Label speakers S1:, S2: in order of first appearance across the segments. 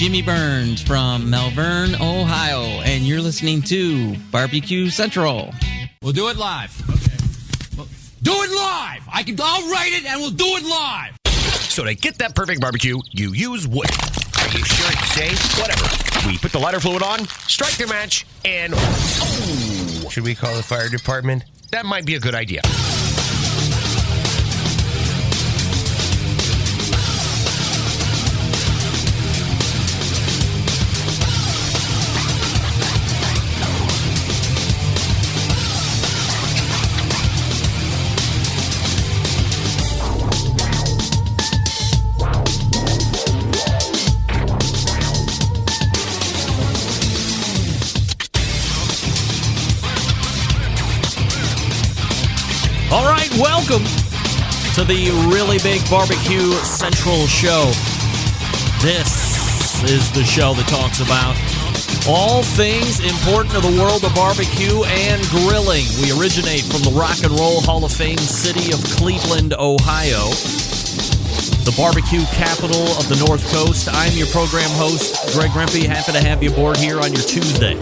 S1: Jimmy Burns from Malvern, Ohio, and you're listening to Barbecue Central.
S2: We'll do it live. Okay. Do it live! I'll write it and we'll do it live!
S3: So to get that perfect barbecue, you use wood. Are you sure it's safe? Whatever. We put the lighter fluid on, strike the match, and... Oh! Should we call the fire department? That might be a good idea.
S4: All right, welcome to the Really Big Barbecue Central Show. This is the show that talks about all things important to the world of barbecue and grilling. We originate from the Rock and Roll Hall of Fame city of Cleveland, Ohio, the barbecue capital of the North Coast. I'm your program host, Greg Rempe. Happy to have you aboard here on your Tuesday.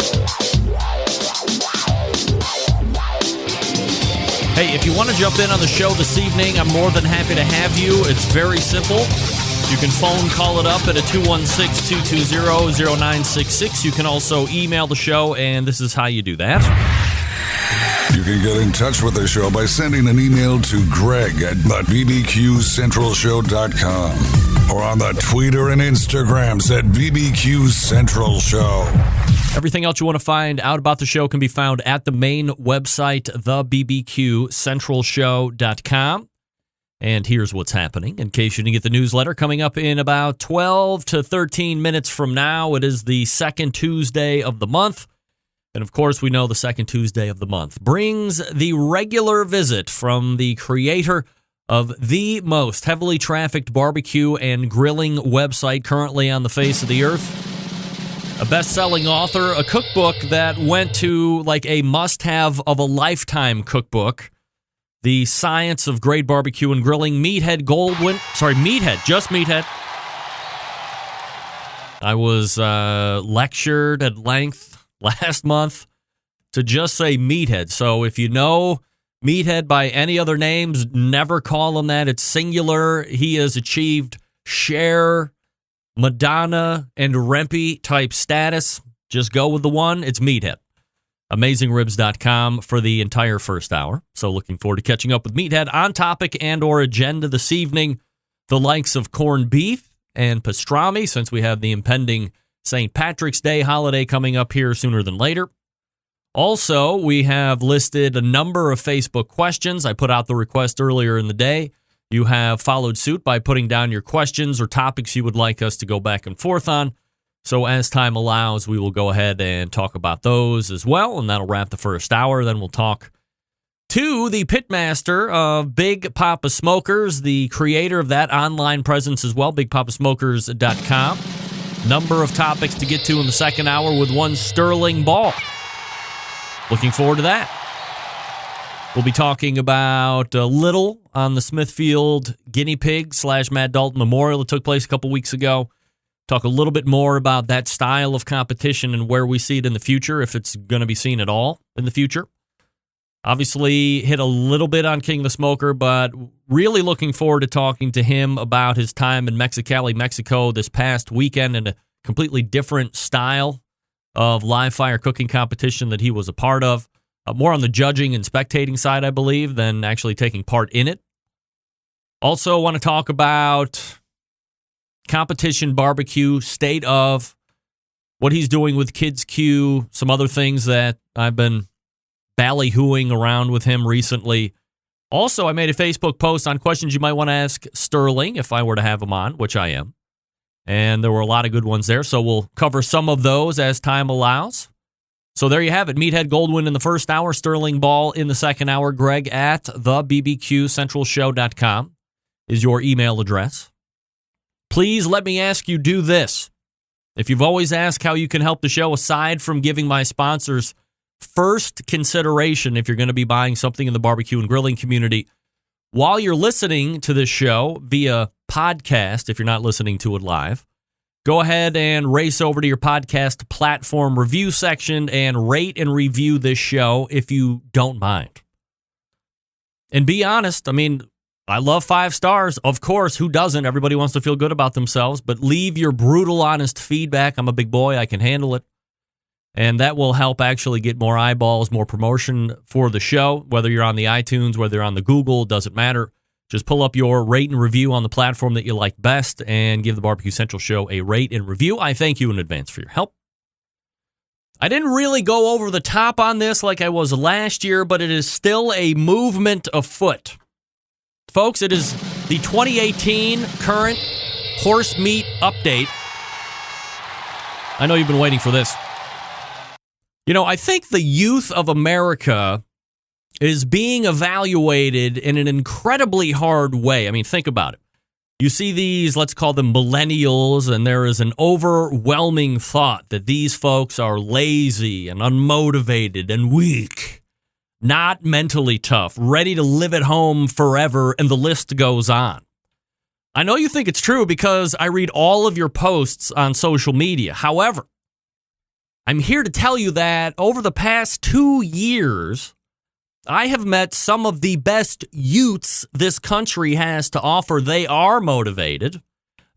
S4: Hey, if you want to jump in on the show this evening, I'm more than happy to have you. It's very simple. You can phone call it up at a 216-220-0966. You can also email the show, and this is how you do that.
S5: You can get in touch with the show by sending an email to Greg at bbqcentralshow.com or on the Twitter and Instagrams at BBQ Central Show.
S4: Everything else you want to find out about the show can be found at the main website, thebbqcentralshow.com. And here's what's happening. In case you didn't get the newsletter, coming up in about 12 to 13 minutes from now, it is the second Tuesday of the month. And, of course, we know the second Tuesday of the month brings the regular visit from the creator of the most heavily trafficked barbecue and grilling website currently on the face of the earth. A best-selling author, a cookbook that went to like a must-have of a lifetime cookbook. The Science of Great Barbecue and Grilling. Meathead, just Meathead. I was lectured at length last month to just say Meathead. So if you know Meathead by any other names, never call him that. It's singular. He has achieved Cher, Madonna, and Rempe type status. Just go with the one. It's Meathead. AmazingRibs.com for the entire first hour. So looking forward to catching up with Meathead on topic and or agenda this evening. The likes of corned beef and pastrami, since we have the impending St. Patrick's Day holiday coming up here sooner than later. Also, we have listed a number of Facebook questions. I put out the request earlier in the day. You have followed suit by putting down your questions or topics you would like us to go back and forth on. So as time allows, we will go ahead and talk about those as well, and that'll wrap the first hour. Then we'll talk to the pitmaster of Big Poppa Smokers, the creator of that online presence as well, bigpoppasmokers.com. Number of topics to get to in the second hour with one Sterling Ball. Looking forward to that. We'll be talking about a little on the Smithfield guinea pig / Matt Dalton Memorial that took place a couple weeks ago. Talk a little bit more about that style of competition and where we see it in the future, if it's going to be seen at all in the future. Obviously, hit a little bit on King the Smoker, but really looking forward to talking to him about his time in Mexicali, Mexico this past weekend and a completely different style of live fire cooking competition that he was a part of. More on the judging and spectating side, I believe, than actually taking part in it. Also want to talk about competition barbecue, state of, what he's doing with Kids Q, some other things that I've been ballyhooing around with him recently. Also, I made a Facebook post on questions you might want to ask Sterling if I were to have him on, which I am. And there were a lot of good ones there, so we'll cover some of those as time allows. So there you have it. Meathead Goldwyn in the first hour, Sterling Ball in the second hour. Greg at thebbqcentralshow.com is your email address. Please let me ask you, do this. If you've always asked how you can help the show, aside from giving my sponsors first consideration if you're going to be buying something in the barbecue and grilling community, while you're listening to this show via podcast, if you're not listening to it live, go ahead and race over to your podcast platform review section and rate and review this show if you don't mind. And be honest, I mean, I love 5 stars. Of course, who doesn't? Everybody wants to feel good about themselves, but leave your brutal, honest feedback. I'm a big boy. I can handle it. And that will help actually get more eyeballs, more promotion for the show, whether you're on the iTunes, whether you're on the Google, doesn't matter. Just pull up your rate and review on the platform that you like best and give the Barbecue Central Show a rate and review. I thank you in advance for your help. I didn't really go over the top on this like I was last year, but it is still a movement afoot. Folks, it is the 2018 current horse meat update. I know you've been waiting for this. You know, I think the youth of America is being evaluated in an incredibly hard way. I mean, think about it. You see these, let's call them millennials, and there is an overwhelming thought that these folks are lazy and unmotivated and weak, not mentally tough, ready to live at home forever, and the list goes on. I know you think it's true because I read all of your posts on social media. However, I'm here to tell you that over the past 2 years, I have met some of the best youths this country has to offer. They are motivated.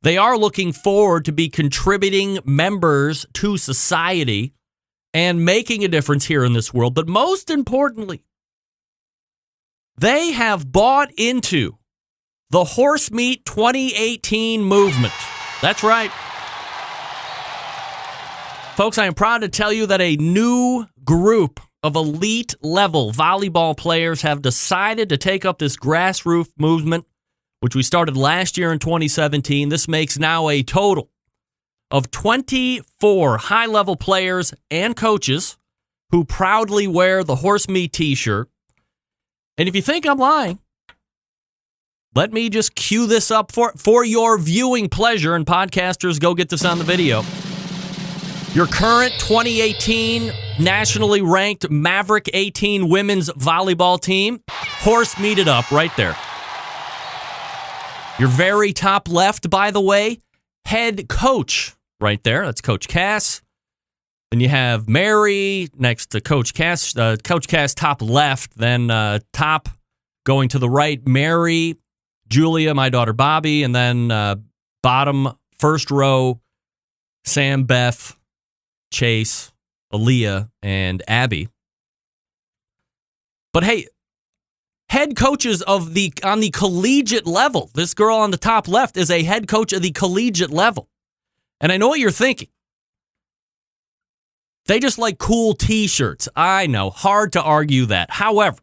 S4: They are looking forward to be contributing members to society and making a difference here in this world. But most importantly, they have bought into the Horse Meat 2018 movement. That's right. Folks, I am proud to tell you that a new group of elite level volleyball players have decided to take up this grassroots movement, which we started last year in 2017. This makes now a total of 24 high-level players and coaches who proudly wear the Horse Meat t-shirt. And if you think I'm lying, let me just cue this up for your viewing pleasure, and podcasters, go get this on the video. Your current 2018 nationally ranked Maverick 18 women's volleyball team, horse meated up right there. Your very top left, by the way, head coach right there. That's Coach Cass. Then you have Mary next to Coach Cass. Coach Cass top left. Then top going to the right, Mary, Julia, my daughter Bobby. And then bottom, first row, Sam, Beth, Chase, Aaliyah, and Abby. But hey, head coaches on the collegiate level. This girl on the top left is a head coach of the collegiate level. And I know what you're thinking. They just like cool t-shirts. I know, hard to argue that. However,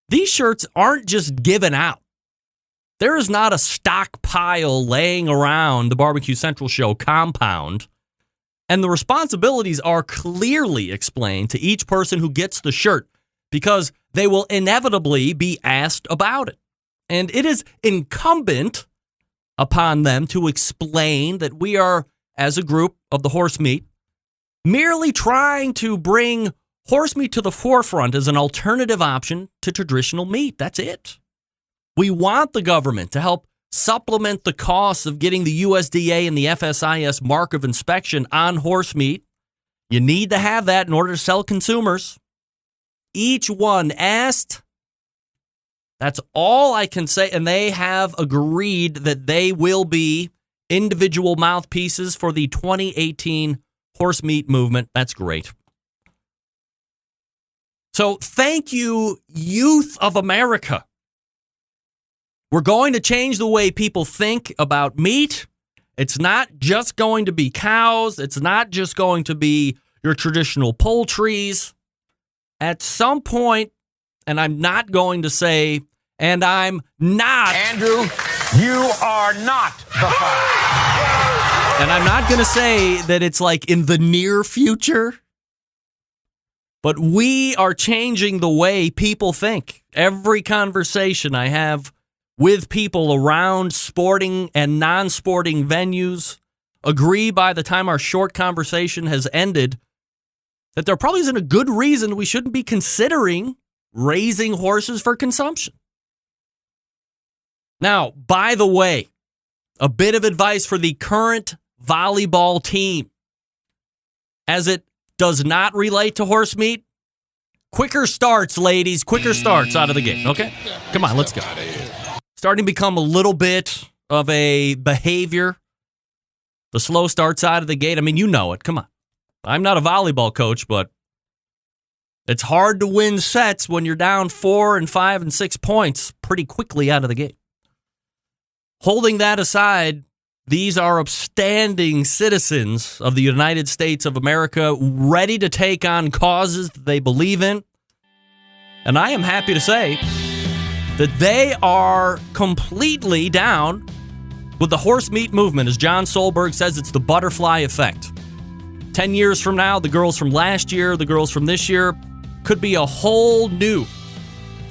S4: these shirts aren't just given out. There is not a stockpile laying around the Barbecue Central Show compound. And the responsibilities are clearly explained to each person who gets the shirt because they will inevitably be asked about it. And it is incumbent upon them to explain that we are, as a group of the horse meat, merely trying to bring horse meat to the forefront as an alternative option to traditional meat. That's it. We want the government to help supplement the costs of getting the USDA and the FSIS mark of inspection on horse meat. You need to have that in order to sell consumers. Each one asked. That's all I can say. And they have agreed that they will be individual mouthpieces for the 2018 horse meat movement. That's great. So thank you, youth of America. We're going to change the way people think about meat. It's not just going to be cows. It's not just going to be your traditional poultries. At some point, and I'm not going to say, and I'm not.
S2: Andrew, you are not the father.
S4: And I'm not going to say that it's like in the near future. But we are changing the way people think. Every conversation I have with people around sporting and non-sporting venues agree by the time our short conversation has ended that there probably isn't a good reason we shouldn't be considering raising horses for consumption. Now, by the way, A bit of advice for the current volleyball team. As it does not relate to horse meat, quicker starts, ladies. Quicker starts out of the gate, okay? Come on, let's go. Starting to become a little bit of a behavior. The slow starts out of the gate. I mean, you know it. Come on. I'm not a volleyball coach, but it's hard to win sets when you're down 4 and 5 and 6 points pretty quickly out of the gate. Holding that aside, these are upstanding citizens of the United States of America, ready to take on causes that they believe in. And I am happy to say that they are completely down with the horse meat movement. As John Solberg says, it's the butterfly effect. 10 years from now, the girls from last year, the girls from this year, could be a whole new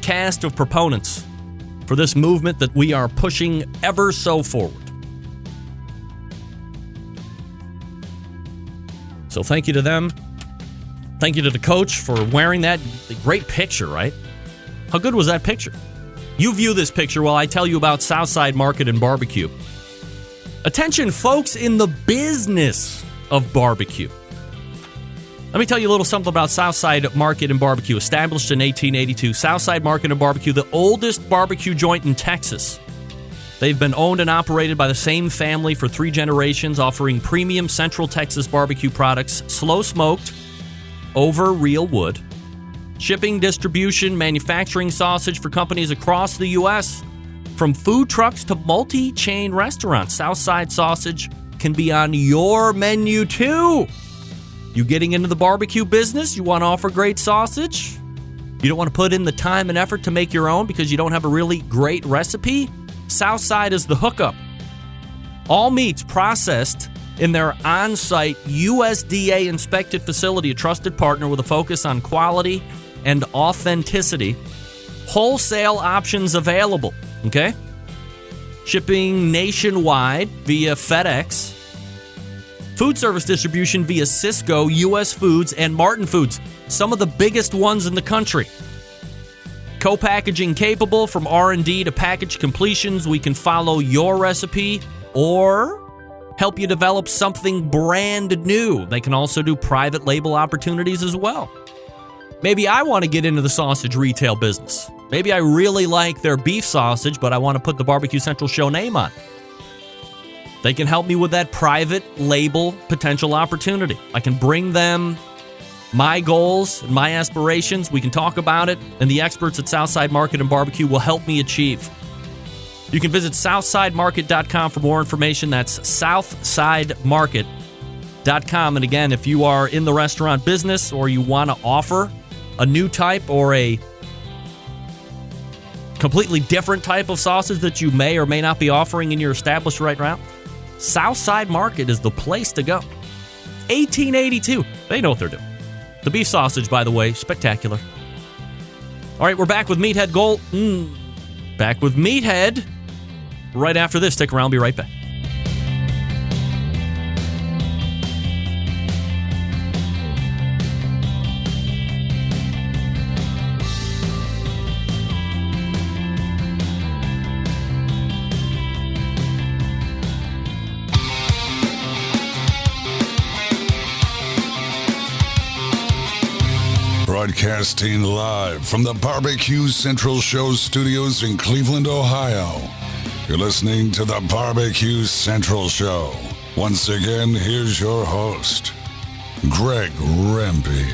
S4: cast of proponents for this movement that we are pushing ever so forward. So thank you to them. Thank you to the coach for wearing that. Great picture, right? How good was that picture? You view this picture while I tell you about Southside Market and Barbecue. Attention, folks in the business of barbecue. Let me tell you a little something about Southside Market and Barbecue. Established in 1882, Southside Market and Barbecue, the oldest barbecue joint in Texas. They've been owned and operated by the same family for 3 generations, offering premium Central Texas barbecue products, slow smoked, over real wood. Shipping, distribution, manufacturing sausage for companies across the U.S. From food trucks to multi-chain restaurants, Southside sausage can be on your menu too. You getting into the barbecue business? You want to offer great sausage? You don't want to put in the time and effort to make your own because you don't have a really great recipe? Southside is the hookup. All meats processed in their on-site USDA-inspected facility, a trusted partner with a focus on quality and authenticity. Wholesale options available, okay? Shipping nationwide via FedEx. Food service distribution via Sysco, U.S. Foods, and Martin Foods, some of the biggest ones in the country. Co-packaging capable from R&D to package completions. We can follow your recipe or help you develop something brand new. They can also do private label opportunities as well. Maybe I want to get into the sausage retail business. Maybe I really like their beef sausage, but I want to put the Barbecue Central Show name on it. They can help me with that private label potential opportunity. I can bring them my goals and my aspirations. We can talk about it, and the experts at Southside Market and Barbecue will help me achieve. You can visit southsidemarket.com for more information. That's southsidemarket.com. And again, if you are in the restaurant business or you want to offer a new type or a completely different type of sausage that you may or may not be offering in your establishment right now, Southside Market is the place to go. 1882. They know what they're doing. The beef sausage, by the way, spectacular. All right, we're back with Meathead Gold. Back with Meathead. Right after this. Stick around. I'll be right back.
S5: Broadcasting live from the Barbecue Central Show studios in Cleveland, Ohio. You're listening to the Barbecue Central Show. Once again, here's your host, Greg Rempe.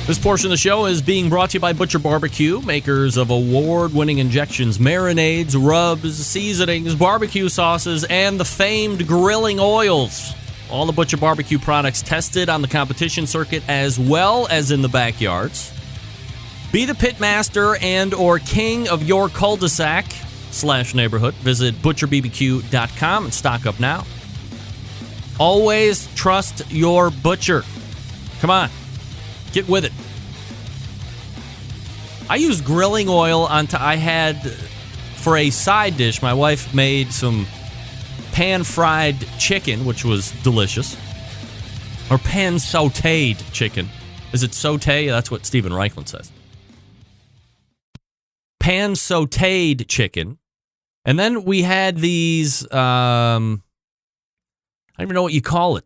S4: This portion of the show is being brought to you by Butcher Barbecue, makers of award-winning injections, marinades, rubs, seasonings, barbecue sauces, and the famed grilling oils. All the Butcher Barbecue products tested on the competition circuit as well as in the backyards. Be the pitmaster and or king of your cul-de-sac/neighborhood. Visit butcherbbq.com and stock up now. Always trust your butcher. Come on, get with it. I use grilling oil I had for a side dish. My wife made some pan-fried chicken, which was delicious. Or pan-sauteed chicken. Is it sauté? That's what Stephen Reichlin says. Pan-sauteed chicken And then we had these, I don't even know what you call it.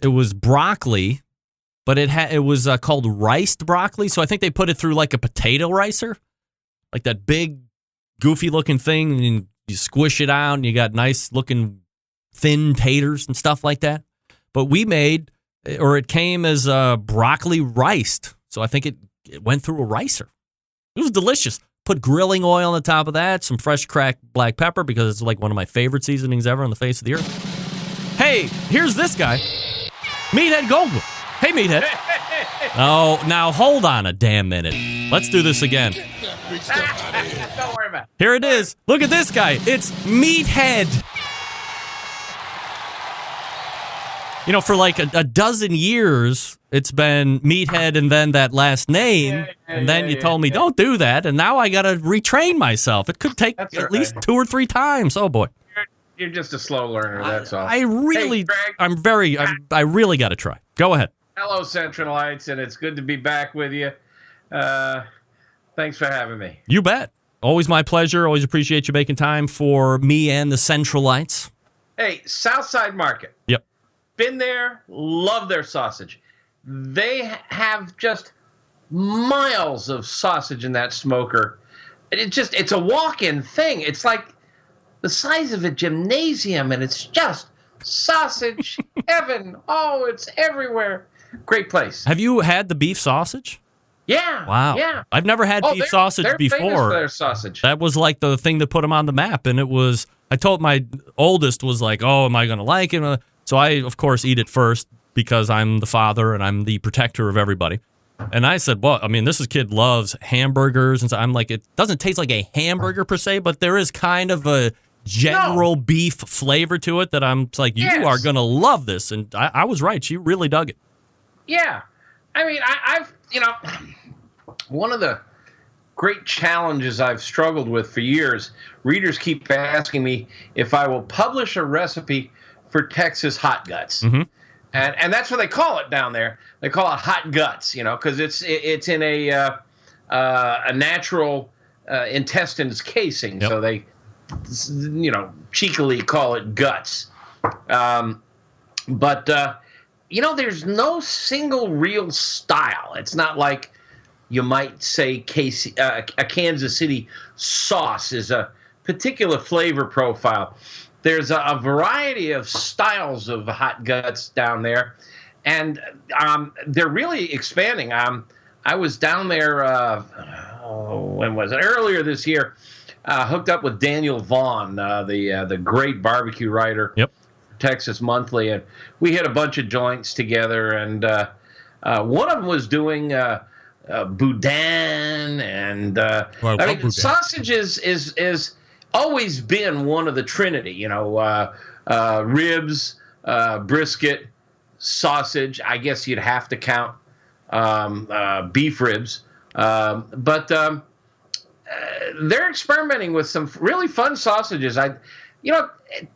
S4: It was broccoli, but it was called riced broccoli. So I think they put it through like a potato ricer, like that big, goofy-looking thing, and you squish it out, and you got nice-looking thin taters and stuff like that. But we made, or it came as broccoli riced. So I think it went through a ricer. It was delicious. Put grilling oil on the top of that, some fresh cracked black pepper, because it's like one of my favorite seasonings ever on the face of the earth. Hey, here's this guy, Meathead Goldblum. Hey, Meathead. Oh, now hold on a damn minute. Let's do this again.
S2: Don't worry about it.
S4: Here it is. Look at this guy. It's Meathead. You know, for like a dozen years, it's been Meathead and then that last name. And then you told me, don't do that. And now I got to retrain myself. It could take at least 2 or 3 times. Oh, boy.
S2: You're just a slow learner, that's all.
S4: I really got to try. Go ahead.
S2: Hello, Centralites, and it's good to be back with you. Thanks for having me.
S4: You bet. Always my pleasure. Always appreciate you making time for me and the Centralites.
S2: Hey, Southside Market.
S4: Yep.
S2: Been there, love their sausage. They have just miles of sausage in that smoker. It's a walk-in thing. It's like the size of a gymnasium, and it's just sausage heaven. Oh, it's everywhere. Great place.
S4: Have you had the beef sausage?
S2: Yeah.
S4: Wow.
S2: Yeah.
S4: I've never had beef sausage
S2: they're
S4: before.
S2: Famous for their sausage.
S4: That was like the thing that put them on the map, and it was. I told my oldest was like, "Oh, am I going to like it?" So I, of course, eat it first because I'm the father and I'm the protector of everybody. And I said, well, I mean, this kid loves hamburgers. And so I'm like, it doesn't taste like a hamburger per se, but there is kind of a general beef flavor to it that I'm like, you are going to love this. And I was right. She really dug it.
S2: Yeah. I mean, I've, one of the great challenges I've struggled with for years, readers keep asking me if I will publish a recipe for Texas hot guts.
S4: Mm-hmm.
S2: And that's what they call it down there. They call it hot guts, because it's in a natural intestines casing. Yep. So they, cheekily call it guts. But there's no single real style. It's not like you might say a Kansas City sauce is a particular flavor profile. There's a variety of styles of hot guts down there, and they're really expanding. I was down there, when was it? Earlier this year, hooked up with Daniel Vaughn, the great barbecue writer,
S4: yep.
S2: Texas Monthly, and we hit a bunch of joints together, and one of them was doing boudin, and sausage is always been one of the Trinity, ribs, brisket, sausage. I guess you'd have to count beef ribs. But they're experimenting with some really fun sausages.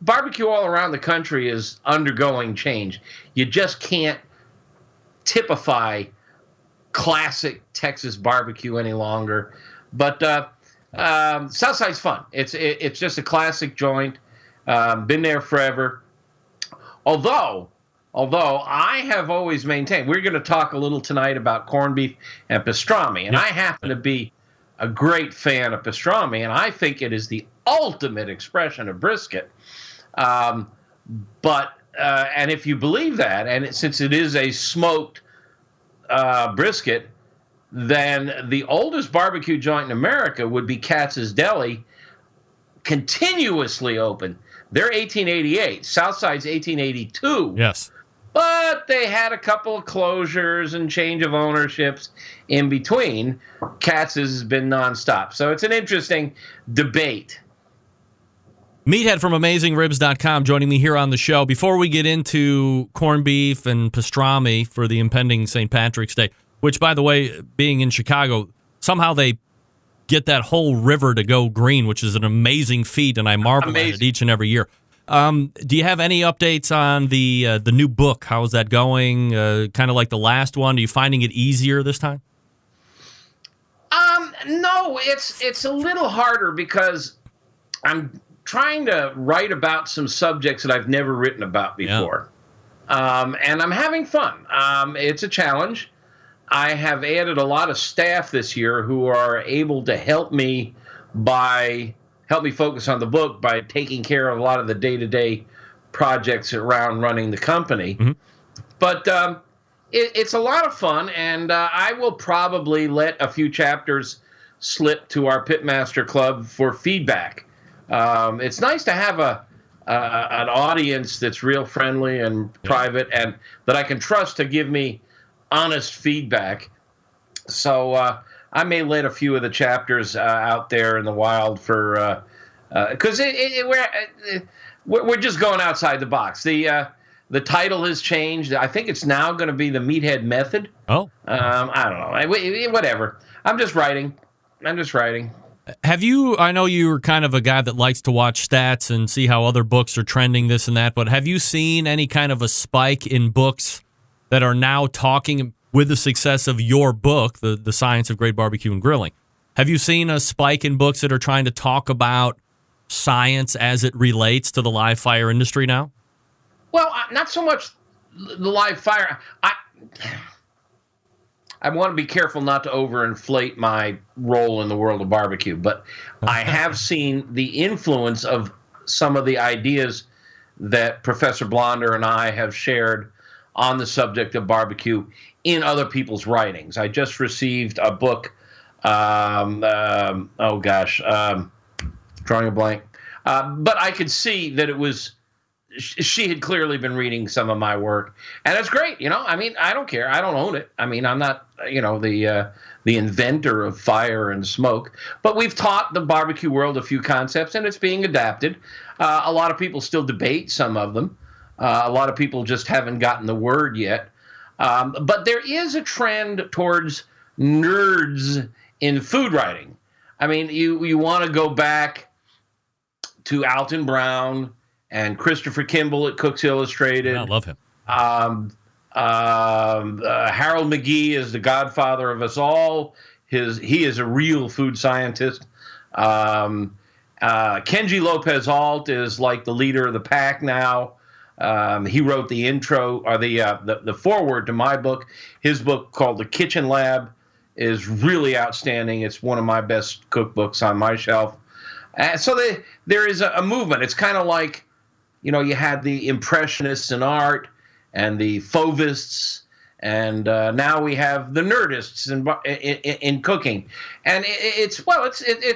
S2: Barbecue all around the country is undergoing change. You just can't typify classic Texas barbecue any longer. But Southside's fun. It's just a classic joint. Been there forever. Although I have always maintained, we're going to talk a little tonight about corned beef and pastrami, and I happen to be a great fan of pastrami, and I think it is the ultimate expression of brisket. But if you believe that, and since it is a smoked brisket, then the oldest barbecue joint in America would be Katz's Deli, continuously open. They're 1888. Southside's 1882.
S4: Yes.
S2: But they had a couple of closures and change of ownerships in between. Katz's has been nonstop. So it's an interesting debate.
S4: Meathead from AmazingRibs.com joining me here on the show. Before we get into corned beef and pastrami for the impending St. Patrick's Day, which, by the way, being in Chicago, somehow they get that whole river to go green, which is an amazing feat, and I marvel at it each and every year. Do you have any updates on the new book? How is that going? Kind of like the last one. Are you finding it easier this time?
S2: No, it's a little harder because I'm trying to write about some subjects that I've never written about before. And I'm having fun. It's a challenge. I have added a lot of staff this year who are able to help me focus on the book by taking care of a lot of the day-to-day projects around running the company. Mm-hmm. But it's a lot of fun, and I will probably let a few chapters slip to our Pitmaster Club for feedback. It's nice to have an audience that's real friendly and private, and that I can trust to give me honest feedback. So I may let a few of the chapters out there in the wild for because we're just going outside the box. The title has changed. I think it's now going to be the Meathead Method.
S4: Oh,
S2: I don't know. Whatever. I'm just writing.
S4: Have you, I know you're kind of a guy that likes to watch stats and see how other books are trending, this and that, but have you seen any kind of a spike in books that are now talking with the success of your book, The Science of Great Barbecue and Grilling? Have you seen a spike in books that are trying to talk about science as it relates to the live fire industry now?
S2: Well, not so much the live fire. I want to be careful not to overinflate my role in the world of barbecue, but I have seen the influence of some of the ideas that Professor Blonder and I have shared on the subject of barbecue in other people's writings. I just received a book, drawing a blank, but I could see that it was, she had clearly been reading some of my work, and it's great. I mean, I don't care. I don't own it. I mean, I'm not, the inventor of fire and smoke, but we've taught the barbecue world a few concepts, and it's being adapted. A lot of people still debate some of them. A lot of people just haven't gotten the word yet. But there is a trend towards nerds in food writing. I mean, you want to go back to Alton Brown and Christopher Kimball at Cooks Illustrated.
S4: Yeah, I love him.
S2: Harold McGee is the godfather of us all. He is a real food scientist. Kenji Lopez Alt is like the leader of the pack now. He wrote the intro or the foreword to my book. His book called The Kitchen Lab is really outstanding. It's one of my best cookbooks on my shelf. So there is a movement. It's kind of like, you had the Impressionists in art and the Fauvists, and now we have the nerdists in cooking. And it's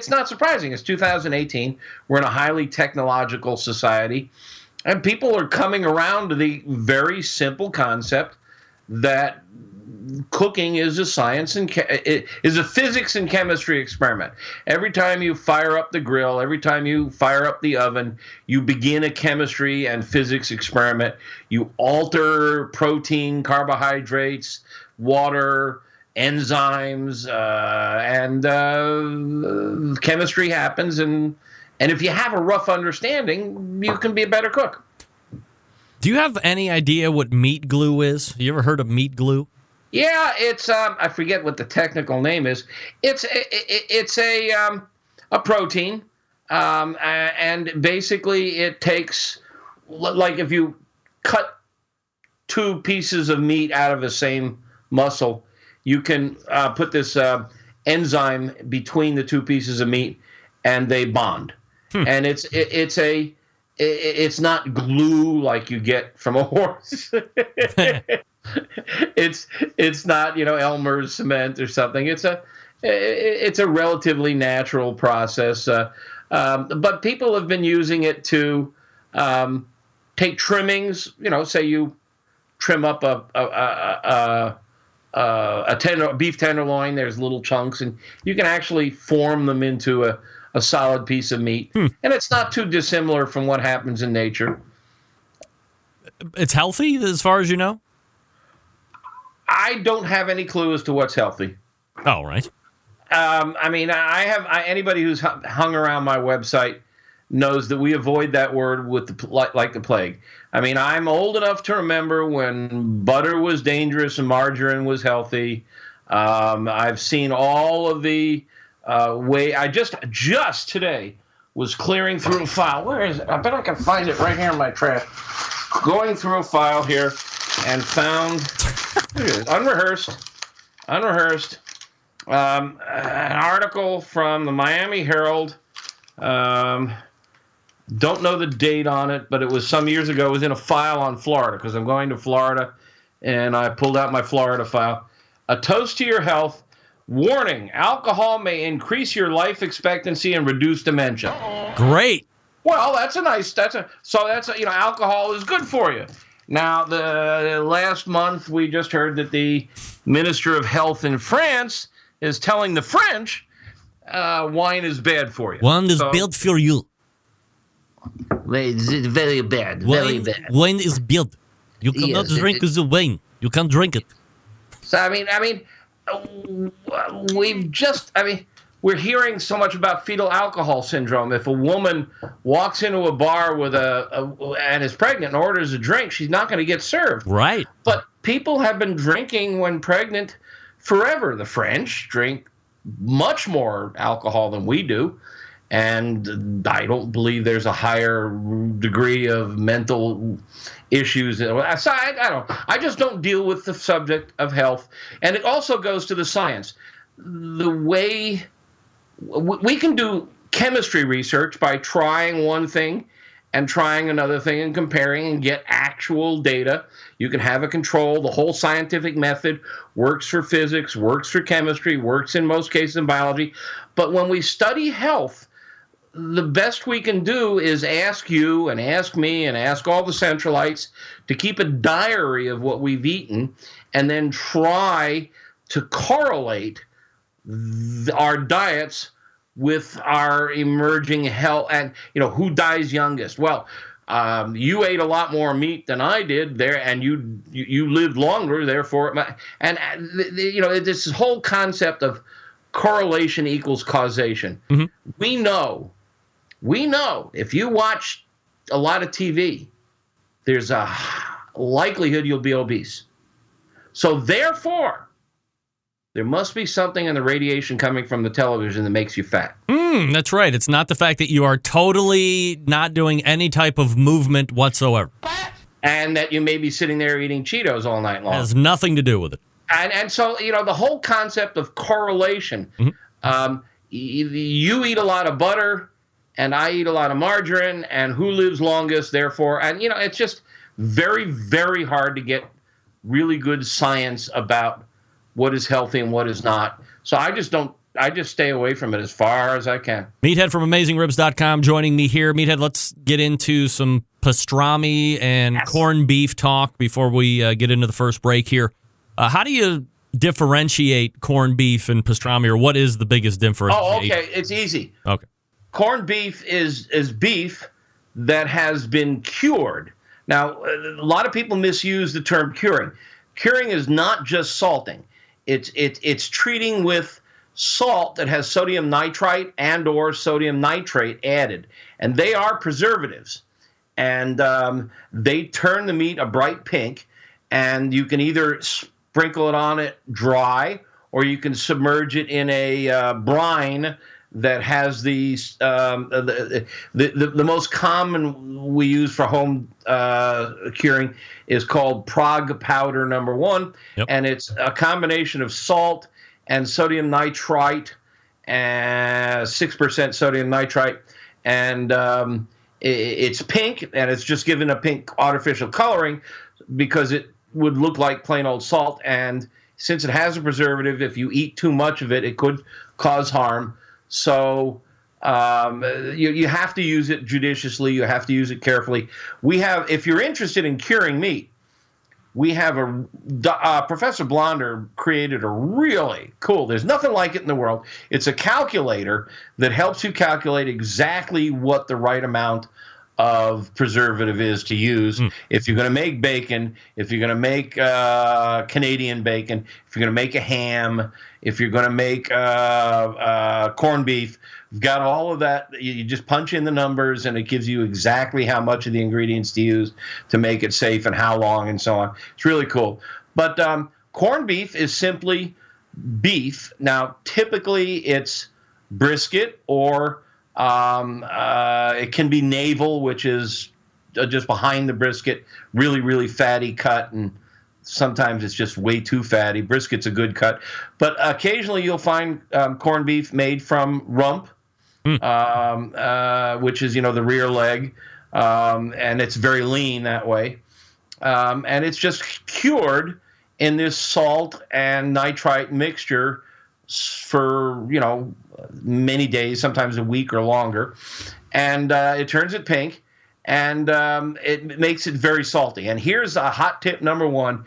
S2: not surprising. It's 2018. We're in a highly technological society, and people are coming around to the very simple concept that cooking is a science and is a physics and chemistry experiment. Every time you fire up the grill, every time you fire up the oven, you begin a chemistry and physics experiment. You alter protein, carbohydrates, water, enzymes, and chemistry happens. And if you have a rough understanding, you can be a better cook.
S4: Do you have any idea what meat glue is? You ever heard of meat glue?
S2: Yeah, it's I forget what the technical name is. It's a protein, and basically it takes, like if you cut two pieces of meat out of the same muscle, you can put this enzyme between the two pieces of meat, and they bond. And it's not glue like you get from a horse. It's not, Elmer's cement or something. It's a relatively natural process. But people have been using it to take trimmings. Say you trim up a beef tenderloin. There's little chunks, and you can actually form them into a solid piece of meat. And it's not too dissimilar from what happens in nature.
S4: It's healthy, as far as you know?
S2: I don't have any clue as to what's healthy.
S4: Oh, right.
S2: I mean, anybody who's hung around my website knows that we avoid that word with like the plague. I mean, I'm old enough to remember when butter was dangerous and margarine was healthy. I've seen all of the way. I just today was clearing through a file. Where is it? I bet I can find it right here in my trash. Going through a file here and found unrehearsed, an article from the Miami Herald. Don't know the date on it, but it was some years ago. It was in a file on Florida because I'm going to Florida, and I pulled out my Florida file. A toast to your health. Warning: alcohol may increase your life expectancy and reduce dementia.
S4: Great.
S2: Well, alcohol is good for you. Now, the last month we just heard that the Minister of Health in France is telling the French wine is bad for you.
S4: Wine is bad for you.
S2: It's very bad. Very bad.
S4: Wine is bad. You cannot drink the wine. You can't drink it.
S2: So we're hearing so much about fetal alcohol syndrome. If a woman walks into a bar with and is pregnant and orders a drink, she's not going to get served.
S4: Right.
S2: But people have been drinking when pregnant forever. The French drink much more alcohol than we do. And I don't believe there's a higher degree of mental issues. So I just don't deal with the subject of health. And it also goes to the science. The way we can do chemistry research by trying one thing and trying another thing and comparing and get actual data. You can have a control. The whole scientific method works for physics, works for chemistry, works in most cases in biology. But when we study health, the best we can do is ask you and ask me and ask all the Centralites to keep a diary of what we've eaten and then try to correlate our diets with our emerging health and, who dies youngest. Well, you ate a lot more meat than I did there, and you lived longer, therefore, this whole concept of correlation equals causation. Mm-hmm. We know if you watch a lot of TV, there's a likelihood you'll be obese. So therefore, there must be something in the radiation coming from the television that makes you fat.
S4: That's right. It's not the fact that you are totally not doing any type of movement whatsoever.
S2: And that you may be sitting there eating Cheetos all night long.
S4: It has nothing to do with it.
S2: And so, the whole concept of correlation, you eat a lot of butter, and I eat a lot of margarine, and who lives longest, therefore. And, it's just very, very hard to get really good science about what is healthy and what is not. So I just stay away from it as far as I can.
S4: Meathead from AmazingRibs.com joining me here. Meathead, let's get into some pastrami and corned beef talk before we get into the first break here. How do you differentiate corned beef and pastrami, or what is the biggest differentiation?
S2: Oh, okay. It's easy.
S4: Okay.
S2: Corned beef is beef that has been cured. Now, a lot of people misuse the term curing. Curing is not just salting. It's treating with salt that has sodium nitrite and or sodium nitrate added. And they are preservatives. And they turn the meat a bright pink. And you can either sprinkle it on it dry, or you can submerge it in a brine that has the most common we use for home curing is called Prague powder number 1. Yep. And it's a combination of salt and sodium nitrite, and 6% sodium nitrite, and it's pink, and it's just given a pink artificial coloring because it would look like plain old salt. And since it has a preservative, if you eat too much of it, it could cause harm. So you have to use it judiciously. You have to use it carefully. If you're interested in curing meat, we have Professor Blonder created a really cool, there's nothing like it in the world. It's a calculator that helps you calculate exactly what the right amount of preservative is to use. If you're going to make bacon, if you're going to make Canadian bacon, if you're going to make a ham, if you're going to make corned beef, you've got all of that. You just punch in the numbers, and it gives you exactly how much of the ingredients to use to make it safe and how long and so on. It's really cool. But corned beef is simply beef. Now, typically it's brisket or It can be navel, which is just behind the brisket, really, really fatty cut, and sometimes it's just way too fatty. Brisket's a good cut. But occasionally you'll find corned beef made from rump, which is, the rear leg, and it's very lean that way. And it's just cured in this salt and nitrite mixture for, many days, sometimes a week or longer. And it turns it pink, and it makes it very salty. And here's a hot tip number one.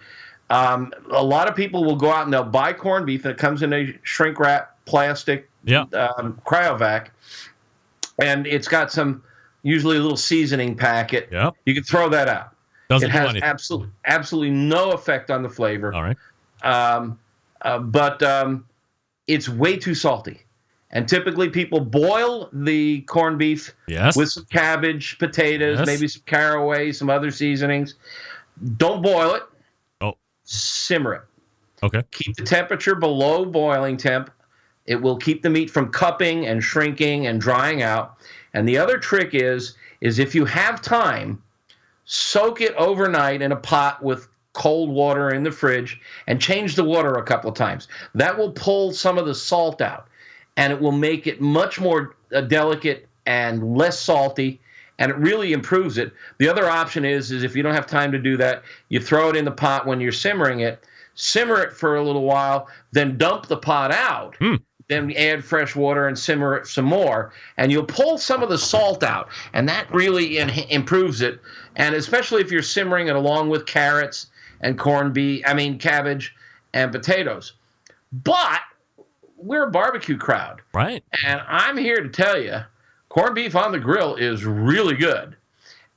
S2: A lot of people will go out and they'll buy corned beef, and it comes in a shrink wrap plastic cryovac, and it's got usually a little seasoning packet.
S4: Yep.
S2: You can throw that out.
S4: Doesn't
S2: it
S4: do
S2: has
S4: anything.
S2: absolutely no effect on the flavor.
S4: All right.
S2: But it's way too salty. And typically people boil the corned beef with some cabbage, potatoes, maybe some caraway, some other seasonings. Don't boil it.
S4: Oh.
S2: Simmer it.
S4: Okay.
S2: Keep the temperature below boiling temp. It will keep the meat from cupping and shrinking and drying out. And the other trick is if you have time, soak it overnight in a pot with cold water in the fridge and change the water a couple of times. That will pull some of the salt out, and it will make it much more delicate and less salty, and it really improves it. The other option is if you don't have time to do that, you throw it in the pot when you're simmering it, simmer it for a little while, then dump the pot out. Then add fresh water and simmer it some more, and you'll pull some of the salt out, and that really improves it. And especially if you're simmering it along with carrots and cabbage and potatoes. But we're a barbecue crowd,
S4: right?
S2: And I'm here to tell you, corned beef on the grill is really good,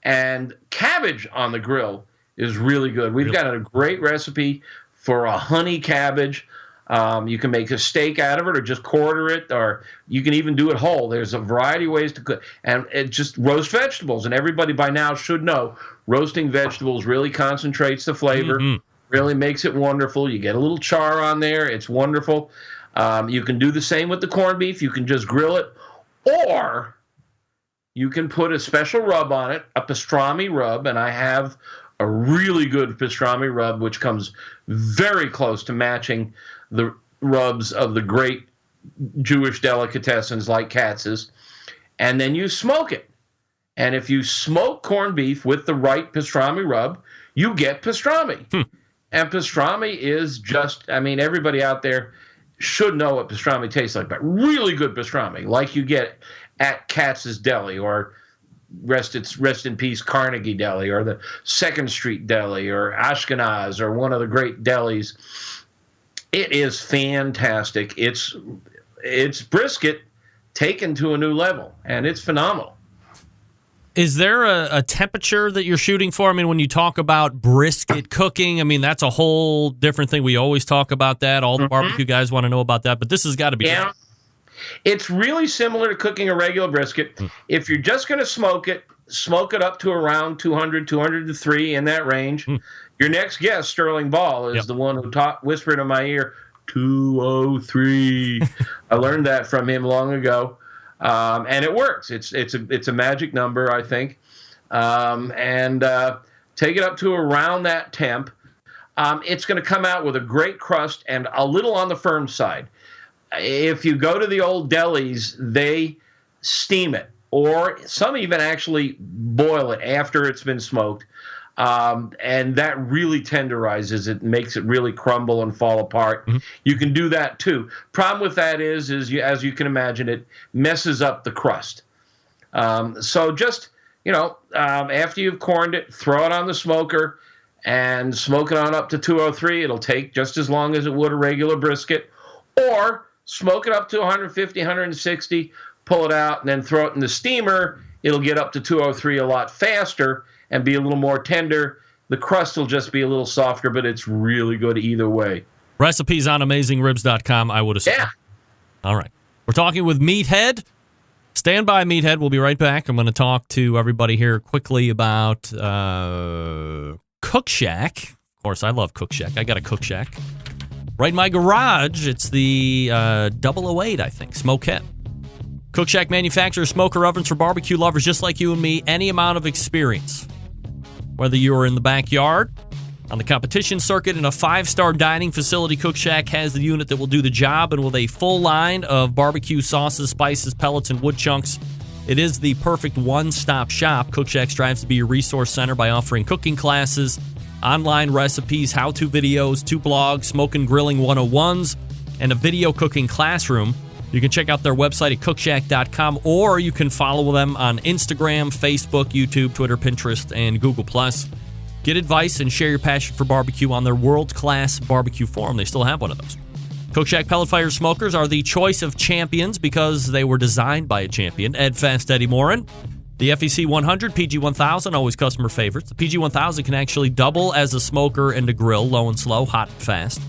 S2: and cabbage on the grill is really good. We've got a great recipe for a honey cabbage. You can make a steak out of it, or just quarter it, or you can even do it whole. There's a variety of ways to cook, and it just roast vegetables. And everybody by now should know roasting vegetables really concentrates the flavor, really makes it wonderful. You get a little char on there; it's wonderful. You can do the same with the corned beef. You can just grill it, or you can put a special rub on it, a pastrami rub, and I have a really good pastrami rub, which comes very close to matching the rubs of the great Jewish delicatessens like Katz's, and then you smoke it. And if you smoke corned beef with the right pastrami rub, you get pastrami. And pastrami is just, everybody out there should know what pastrami tastes like, but really good pastrami, like you get at Katz's Deli, or rest in peace Carnegie Deli, or the 2nd Street Deli, or Ashkenaz, or one of the great delis. It is fantastic. It's brisket taken to a new level, and it's phenomenal.
S4: Is there a temperature that you're shooting for? When you talk about brisket cooking, that's a whole different thing. We always talk about that. All the barbecue guys want to know about that, but this has got to be different.
S2: It's really similar to cooking a regular brisket. If you're just going to smoke it up to around 200, 203, in that range. Your next guest, Sterling Ball, is the one who whispered in my ear, 203. I learned that from him long ago, and it works. It's a magic number, I think. And take it up to around that temp. It's going to come out with a great crust and a little on the firm side. If you go to the old delis, they steam it, or some even actually boil it after it's been smoked. And that really tenderizes it, makes it really crumble and fall apart. You can do that too. Problem with that is as you can imagine, it messes up the crust. So just, after you've corned it, throw it on the smoker and smoke it on up to 203. It'll take just as long as it would a regular brisket. Or smoke it up to 150, 160, pull it out, and then throw it in the steamer. It'll get up to 203 a lot faster and be a little more tender. The crust will just be a little softer, but it's really good either way.
S4: Recipes on AmazingRibs.com, I would assume. Yeah. All right. We're talking with Meathead. Stand by, Meathead. We'll be right back. I'm going to talk to everybody here quickly about Cook Shack. Of course, I love Cook Shack. I got a Cook Shack right in my garage. It's the 008, I think, Smokeette. Cook Shack manufactures smoker ovens for barbecue lovers just like you and me, any amount of experience. Whether you're in the backyard, on the competition circuit, in a 5-star dining facility, Cook Shack has the unit that will do the job, and with a full line of barbecue sauces, spices, pellets, and wood chunks, it is the perfect one-stop shop. Cook Shack strives to be your resource center by offering cooking classes, online recipes, how-to videos, 2 blogs, smoke and grilling 101s, and a video cooking classroom. You can check out their website at cookshack.com, or you can follow them on Instagram, Facebook, YouTube, Twitter, Pinterest, and Google+. Get advice and share your passion for barbecue on their world-class barbecue forum. They still have one of those. Cook Shack pellet fire smokers are the choice of champions because they were designed by a champion, Ed Fast Eddie Morin. The FEC 100, PG 1000, always customer favorites. The PG 1000 can actually double as a smoker and a grill, low and slow, hot and fast.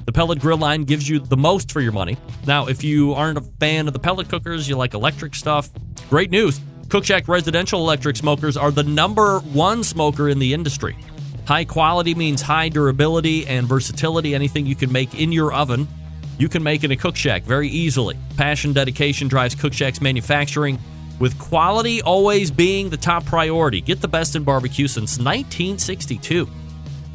S4: The pellet grill line gives you the most for your money. Now, if you aren't a fan of the pellet cookers, you like electric stuff, great news. Cook Shack residential electric smokers are the #1 smoker in the industry. High quality means high durability and versatility. Anything you can make in your oven, you can make in a Cook Shack very easily. Passion, dedication drives Cook Shack's manufacturing, with quality always being the top priority. Get the best in barbecue since 1962.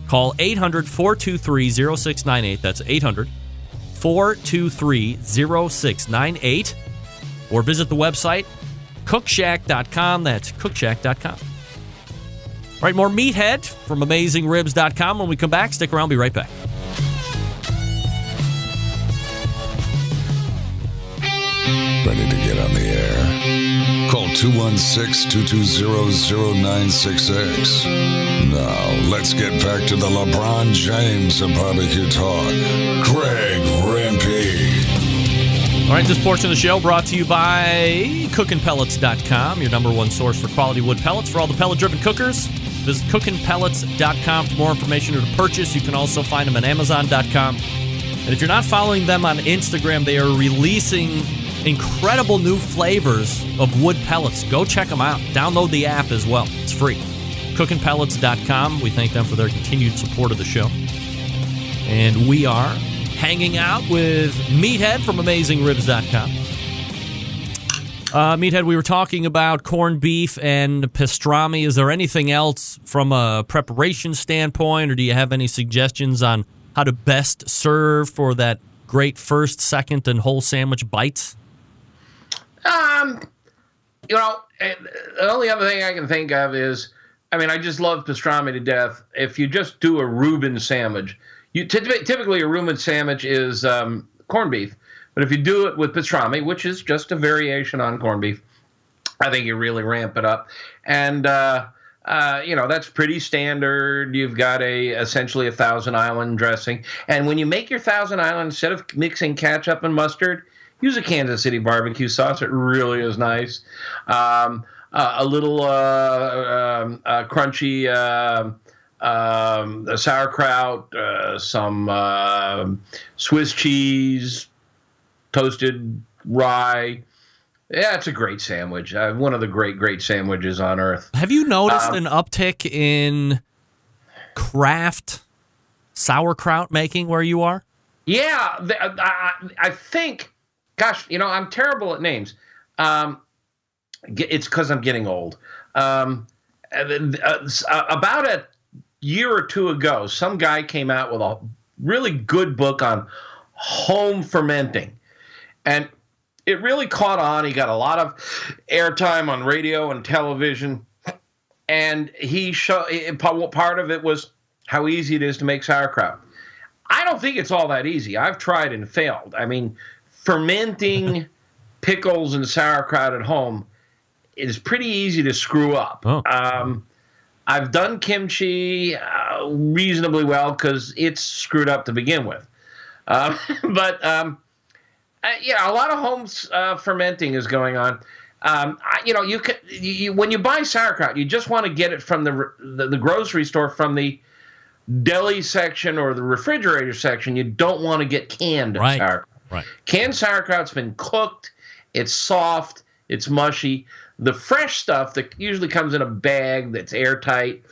S4: Call 800-423-0698. That's 800-423-0698. Or visit the website, cookshack.com. That's cookshack.com. All right, more Meathead from AmazingRibs.com. When we come back, stick around. Be right back.
S5: Ready to get on the air? Call 216-220-0966. Now, let's get back to the LeBron James of barbecue talk. Greg Rempe.
S4: All right, this portion of the show brought to you by CookinPellets.com, your #1 source for quality wood pellets for all the pellet-driven cookers. Visit CookinPellets.com for more information or to purchase. You can also find them at Amazon.com. And if you're not following them on Instagram, they are releasing incredible new flavors of wood pellets. Go check them out. Download the app as well. It's free. CookinPellets.com. We thank them for their continued support of the show. And we are hanging out with Meathead from AmazingRibs.com. Meathead, we were talking about corned beef and pastrami. Is there anything else from a preparation standpoint, or do you have any suggestions on how to best serve for that great first, second, and whole sandwich bites?
S2: The only other thing I can think of is, I just love pastrami to death. If you just do a Reuben sandwich, typically a Reuben sandwich is corned beef. But if you do it with pastrami, which is just a variation on corned beef, I think you really ramp it up. And, that's pretty standard. You've got essentially a Thousand Island dressing. And when you make your Thousand Island, instead of mixing ketchup and mustard, use a Kansas City barbecue sauce. It really is nice. A little crunchy sauerkraut, some Swiss cheese, toasted rye. Yeah, it's a great sandwich. One of the great sandwiches on earth.
S4: Have you noticed an uptick in craft sauerkraut making where you are?
S2: Yeah, I think, gosh, I'm terrible at names. It's because I'm getting old. About a year or two ago, some guy came out with a really good book on home fermenting. And it really caught on. He got a lot of airtime on radio and television. And part of it was how easy it is to make sauerkraut. I don't think it's all that easy. I've tried and failed. Fermenting pickles and sauerkraut at home is pretty easy to screw up.
S4: Oh.
S2: I've done kimchi reasonably well because it's screwed up to begin with. A lot of home fermenting is going on. When you buy sauerkraut, you just want to get it from the grocery store, from the deli section or the refrigerator section. You don't want to get canned sauerkraut.
S4: Right.
S2: Canned sauerkraut's been cooked. It's soft. It's mushy. The fresh stuff that usually comes in a bag that's airtight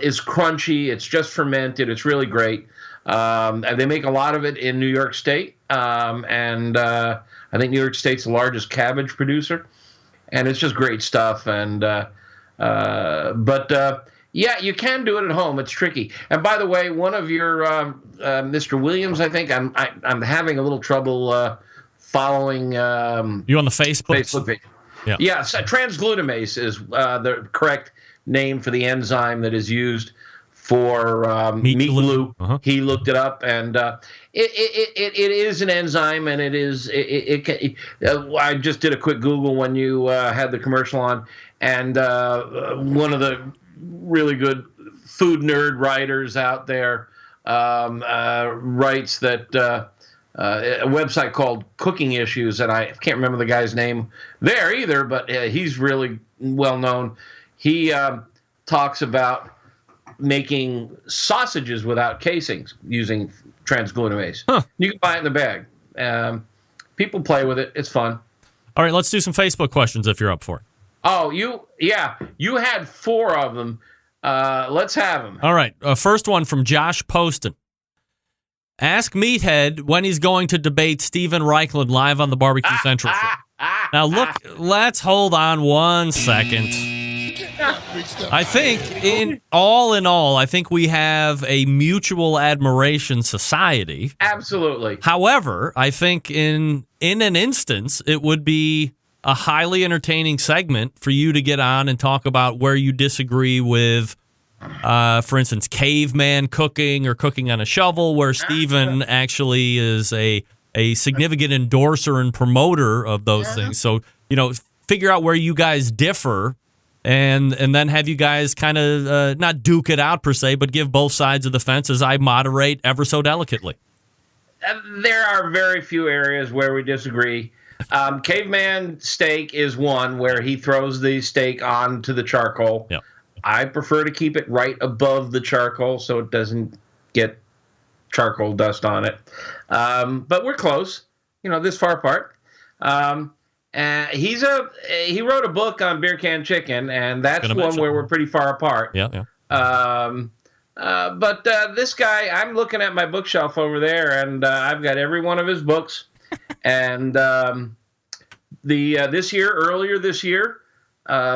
S2: is crunchy. It's just fermented. It's really great. And they make a lot of it in New York State. I I think New York State's the largest cabbage producer, and it's just great stuff. And yeah, you can do it at home. It's tricky. And by the way, one of your Mr. Williams, I think I'm having a little trouble following. You
S4: on the Facebook
S2: page.
S4: Yeah.
S2: Yeah. So transglutamase is the correct name for the enzyme that is used for meat glue.
S4: Uh-huh.
S2: He looked it up, and it is an enzyme, and it is I just did a quick Google when you had the commercial on, and one of the really good food nerd writers out there writes that a website called Cooking Issues, and I can't remember the guy's name there either, but he's really well known. He talks about making sausages without casings using transglutamase.
S4: Huh.
S2: You can buy it in the bag. People play with it. It's fun.
S4: All right, let's do some Facebook questions if you're up for it.
S2: Oh, you had 4 of them. Let's have them.
S4: All right, first one from Josh Poston. Ask Meathead when he's going to debate Steven Reichland live on the Barbecue Central show. Now, look, let's hold on one second. I think, in all, I think we have a mutual admiration society.
S2: Absolutely.
S4: However, I think in an instance, it would be a highly entertaining segment for you to get on and talk about where you disagree with, for instance, caveman cooking or cooking on a shovel, where Steven actually is a significant endorser and promoter of those things. So, figure out where you guys differ and then have you guys kind of not duke it out per se, but give both sides of the fence as I moderate ever so delicately.
S2: There are very few areas where we disagree. Caveman steak is one where he throws the steak onto the charcoal.
S4: Yep.
S2: I prefer to keep it right above the charcoal so it doesn't get charcoal dust on it. But we're close, this far apart. He wrote a book on beer can chicken, and that's one where we're pretty far apart.
S4: Yeah.
S2: But this guy, I'm looking at my bookshelf over there, and I've got every one of his books. And earlier this year,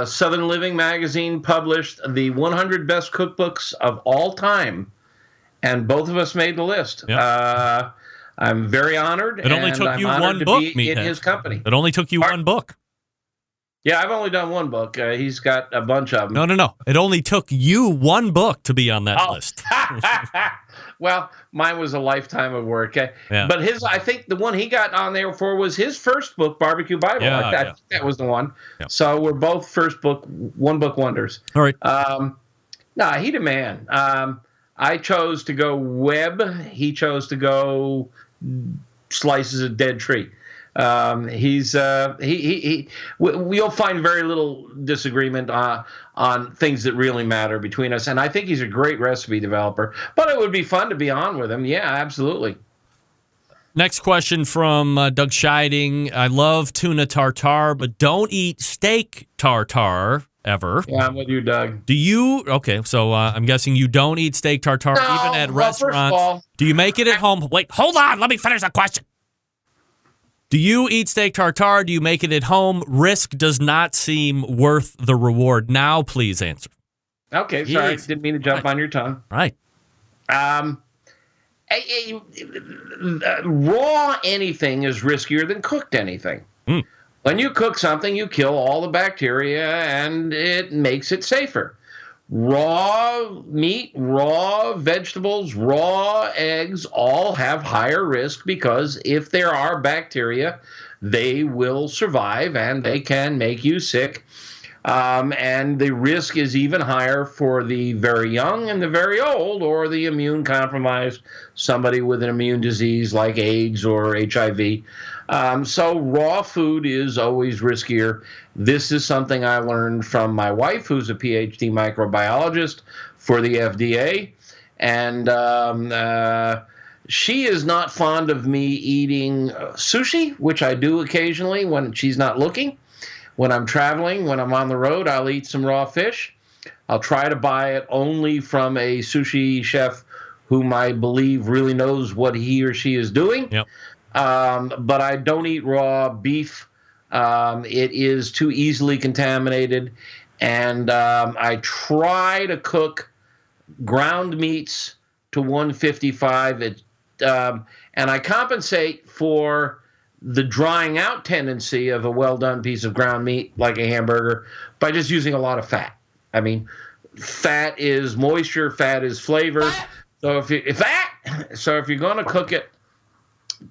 S2: Southern Living magazine published the 100 best cookbooks of all time, and both of us made the list.
S4: Yep.
S2: I'm very honored.
S4: It only took you one book, Meathead.
S2: In his company.
S4: It only took you one book.
S2: Yeah, I've only done one book. He's got a bunch of them.
S4: No. It only took you one book to be on that list.
S2: Well, mine was a lifetime of work.
S4: Yeah.
S2: But I think the one he got on there for was his first book, Barbecue Bible. I think that was the one.
S4: Yeah.
S2: So we're both one book wonders.
S4: All right.
S2: He's a man. I chose to go web. He chose to go slices of dead tree. You'll find very little disagreement on things that really matter between us, and I think he's a great recipe developer. But it would be fun to be on with him. Yeah, absolutely.
S4: Next question from Doug Scheiding. I love tuna tartare, but don't eat steak tartare ever.
S2: Yeah, I'm with you, Doug.
S4: Do you? Okay, so I'm guessing you don't eat steak tartare even at restaurants.
S2: First of all,
S4: do you make it at home? Wait, hold on. Let me finish the question. Do you eat steak tartare? Do you make it at home? Risk does not seem worth the reward. Now, please answer.
S2: Okay, sorry. Didn't mean to jump on your tongue.
S4: Right.
S2: Raw anything is riskier than cooked anything.
S4: Mm.
S2: When you cook something, you kill all the bacteria, and it makes it safer. Raw meat, raw vegetables, raw eggs all have higher risk because if there are bacteria, they will survive and they can make you sick. And the risk is even higher for the very young and the very old, or the immune compromised, somebody with an immune disease like AIDS or HIV. So raw food is always riskier. This is something I learned from my wife, who's a PhD microbiologist for the FDA. And she is not fond of me eating sushi, which I do occasionally when she's not looking. When I'm traveling, when I'm on the road, I'll eat some raw fish. I'll try to buy it only from a sushi chef whom I believe really knows what he or she is doing.
S4: Yep.
S2: but I don't eat raw beef. It is too easily contaminated, and I try to cook ground meats to 155. And I compensate for the drying out tendency of a well-done piece of ground meat, like a hamburger, by just using a lot of fat. I mean, fat is moisture, fat is flavor. So if you're going to cook it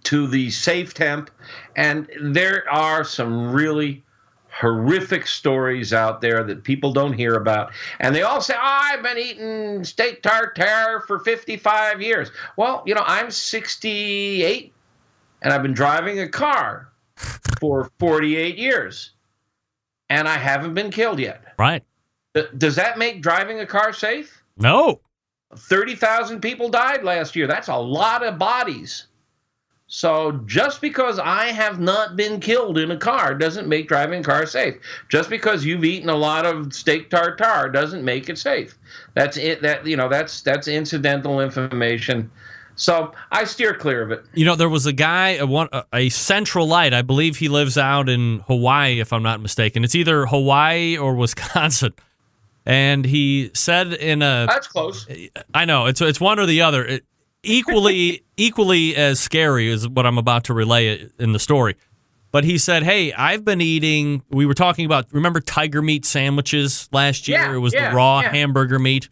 S2: to the safe temp, and there are some really horrific stories out there that people don't hear about, and they all say, I've been eating steak tartare for 55 years. Well, I'm 68, and I've been driving a car for 48 years, and I haven't been killed yet.
S4: Right.
S2: Does that make driving a car safe?
S4: No.
S2: 30,000 people died last year. That's a lot of bodies. So just because I have not been killed in a car doesn't make driving a car safe. Just because you've eaten a lot of steak tartare doesn't make it safe. That's it. That's incidental information. So I steer clear of it.
S4: There was a guy, a Central Light. I believe he lives out in Hawaii, if I'm not mistaken. It's either Hawaii or Wisconsin. And he said
S2: That's close.
S4: I know it's one or the other. Equally as scary as what I'm about to relay in the story. But he said, hey, I've been eating, we were talking about, remember tiger meat sandwiches last year? It was the raw hamburger meat.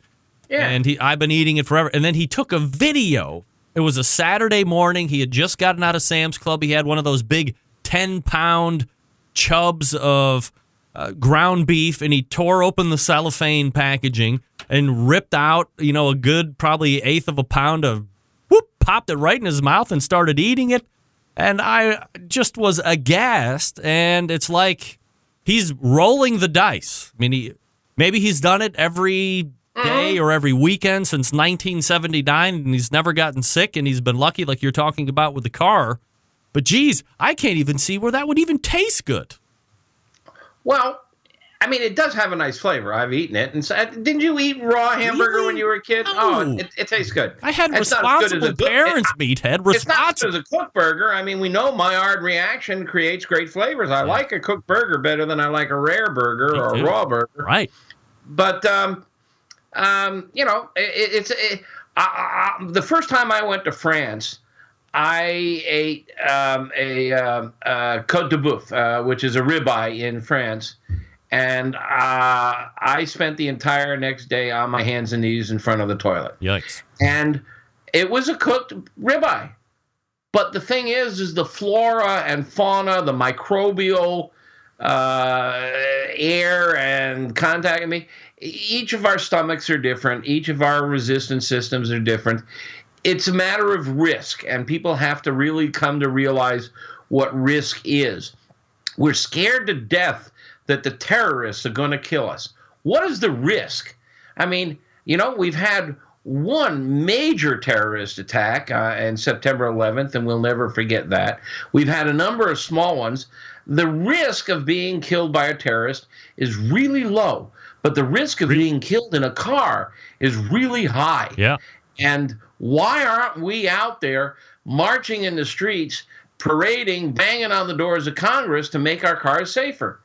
S4: Yeah. And I've been eating it forever. And then he took a video. It was a Saturday morning. He had just gotten out of Sam's Club. He had one of those big 10-pound chubs of ground beef, and he tore open the cellophane packaging and ripped out, a good probably eighth of a pound of, popped it right in his mouth and started eating it. And I just was aghast. And it's like he's rolling the dice. I mean, maybe he's done it every day or every weekend since 1979, and he's never gotten sick, and he's been lucky, like you're talking about with the car. But geez, I can't even see where that would even taste good.
S2: Well, I mean, it does have a nice flavor. I've eaten it. And so, didn't you eat raw hamburger when you were a kid?
S4: No.
S2: Oh, it tastes good.
S4: I had responsible parents, Meathead.
S2: It's not as a cooked burger. I mean, we know Maillard reaction creates great flavors. I like a cooked burger better than I like a rare burger or a raw burger.
S4: Right.
S2: But, the first time I went to France, I ate a côte de boeuf, which is a ribeye in France. And I spent the entire next day on my hands and knees in front of the toilet.
S4: Yikes.
S2: And it was a cooked ribeye. But the thing is the flora and fauna, the microbial air and contact. I mean, each of our stomachs are different. Each of our resistance systems are different. It's a matter of risk, and people have to really come to realize what risk is. We're scared to death that the terrorists are going to kill us. What is the risk? I mean, we've had one major terrorist attack on September 11th, and we'll never forget that. We've had a number of small ones. The risk of being killed by a terrorist is really low, but the risk of being killed in a car is really high.
S4: Yeah.
S2: And why aren't we out there marching in the streets, parading, banging on the doors of Congress to make our cars safer?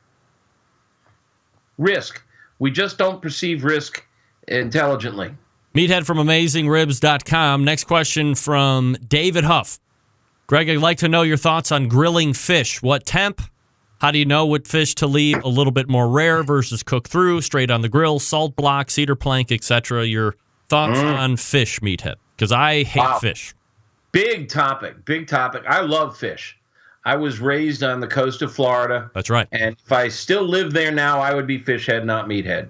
S2: Risk. We just don't perceive risk intelligently.
S4: Meathead from AmazingRibs.com. Next question from David Huff. Greg, I'd like to know your thoughts on grilling fish. What temp? How do you know what fish to leave a little bit more rare versus cook through, straight on the grill, salt block, cedar plank, etc.? Your thoughts on fish, Meathead? Because I hate fish.
S2: Big topic. I love fish. I was raised on the coast of Florida.
S4: That's right.
S2: And if I still lived there now, I would be fish head, not meathead.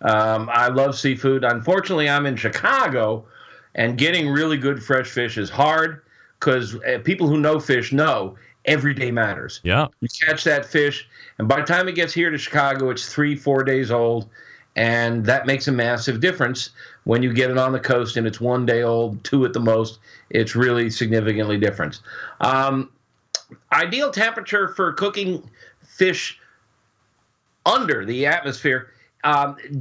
S2: I love seafood. Unfortunately, I'm in Chicago, and getting really good fresh fish is hard because people who know fish know every day matters.
S4: Yeah.
S2: You catch that fish, and by the time it gets here to Chicago, it's 3-4 days old, and that makes a massive difference. When you get it on the coast and it's 1 day old, 2 at the most, it's really significantly different. Ideal temperature for cooking fish under the atmosphere.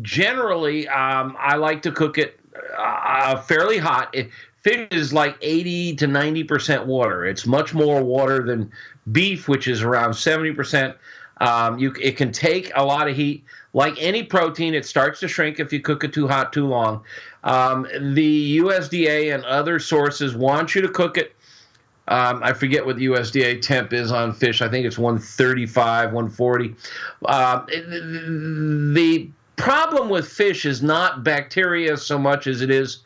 S2: Generally, I like to cook it fairly hot. Fish is like 80 to 90% water. It's much more water than beef, which is around 70%. It can take a lot of heat. Like any protein, it starts to shrink if you cook it too hot too long. The USDA and other sources want you to cook it. I forget what the USDA temp is on fish. I think it's 135, 140. The problem with fish is not bacteria so much as it is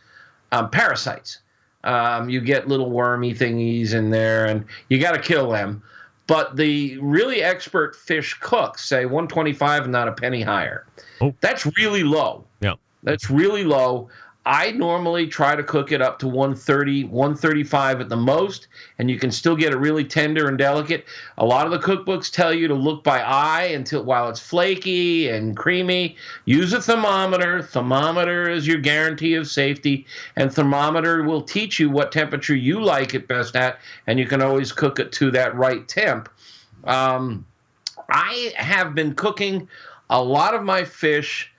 S2: parasites. You get little wormy thingies in there, and you got to kill them. But the really expert fish cooks say 125 and not a penny higher. Oh. That's really low.
S4: Yeah.
S2: That's really low. I normally try to cook it up to 130, 135 at the most, and you can still get it really tender and delicate. A lot of the cookbooks tell you to look by eye while it's flaky and creamy. Use a thermometer. Thermometer is your guarantee of safety, and thermometer will teach you what temperature you like it best at, and you can always cook it to that right temp. I have been cooking a lot of my fish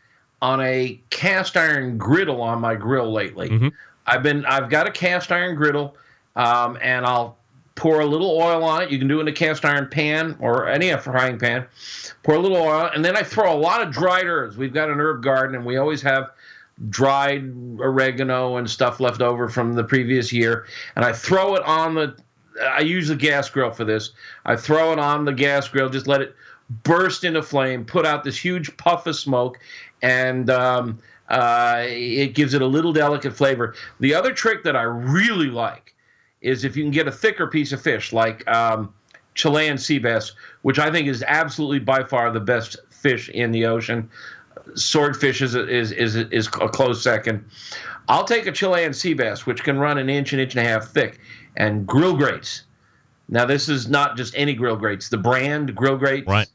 S2: on a cast iron griddle on my grill lately. Mm-hmm. I've got a cast iron griddle, and I'll pour a little oil on it. You can do it in a cast iron pan or any frying pan. Pour a little oil, and then I throw a lot of dried herbs. We've got an herb garden, and we always have dried oregano and stuff left over from the previous year. And I throw it on I use a gas grill for this. I throw it on the gas grill, just let it burst into flame, put out this huge puff of smoke, and it gives it a little delicate flavor. The other trick that I really like is if you can get a thicker piece of fish, like Chilean sea bass, which I think is absolutely by far the best fish in the ocean. Swordfish is a close second. I'll take a Chilean sea bass, which can run an inch and a half thick, and grill grates. Now, this is not just any grill grates. The brand grill grates.
S4: Right.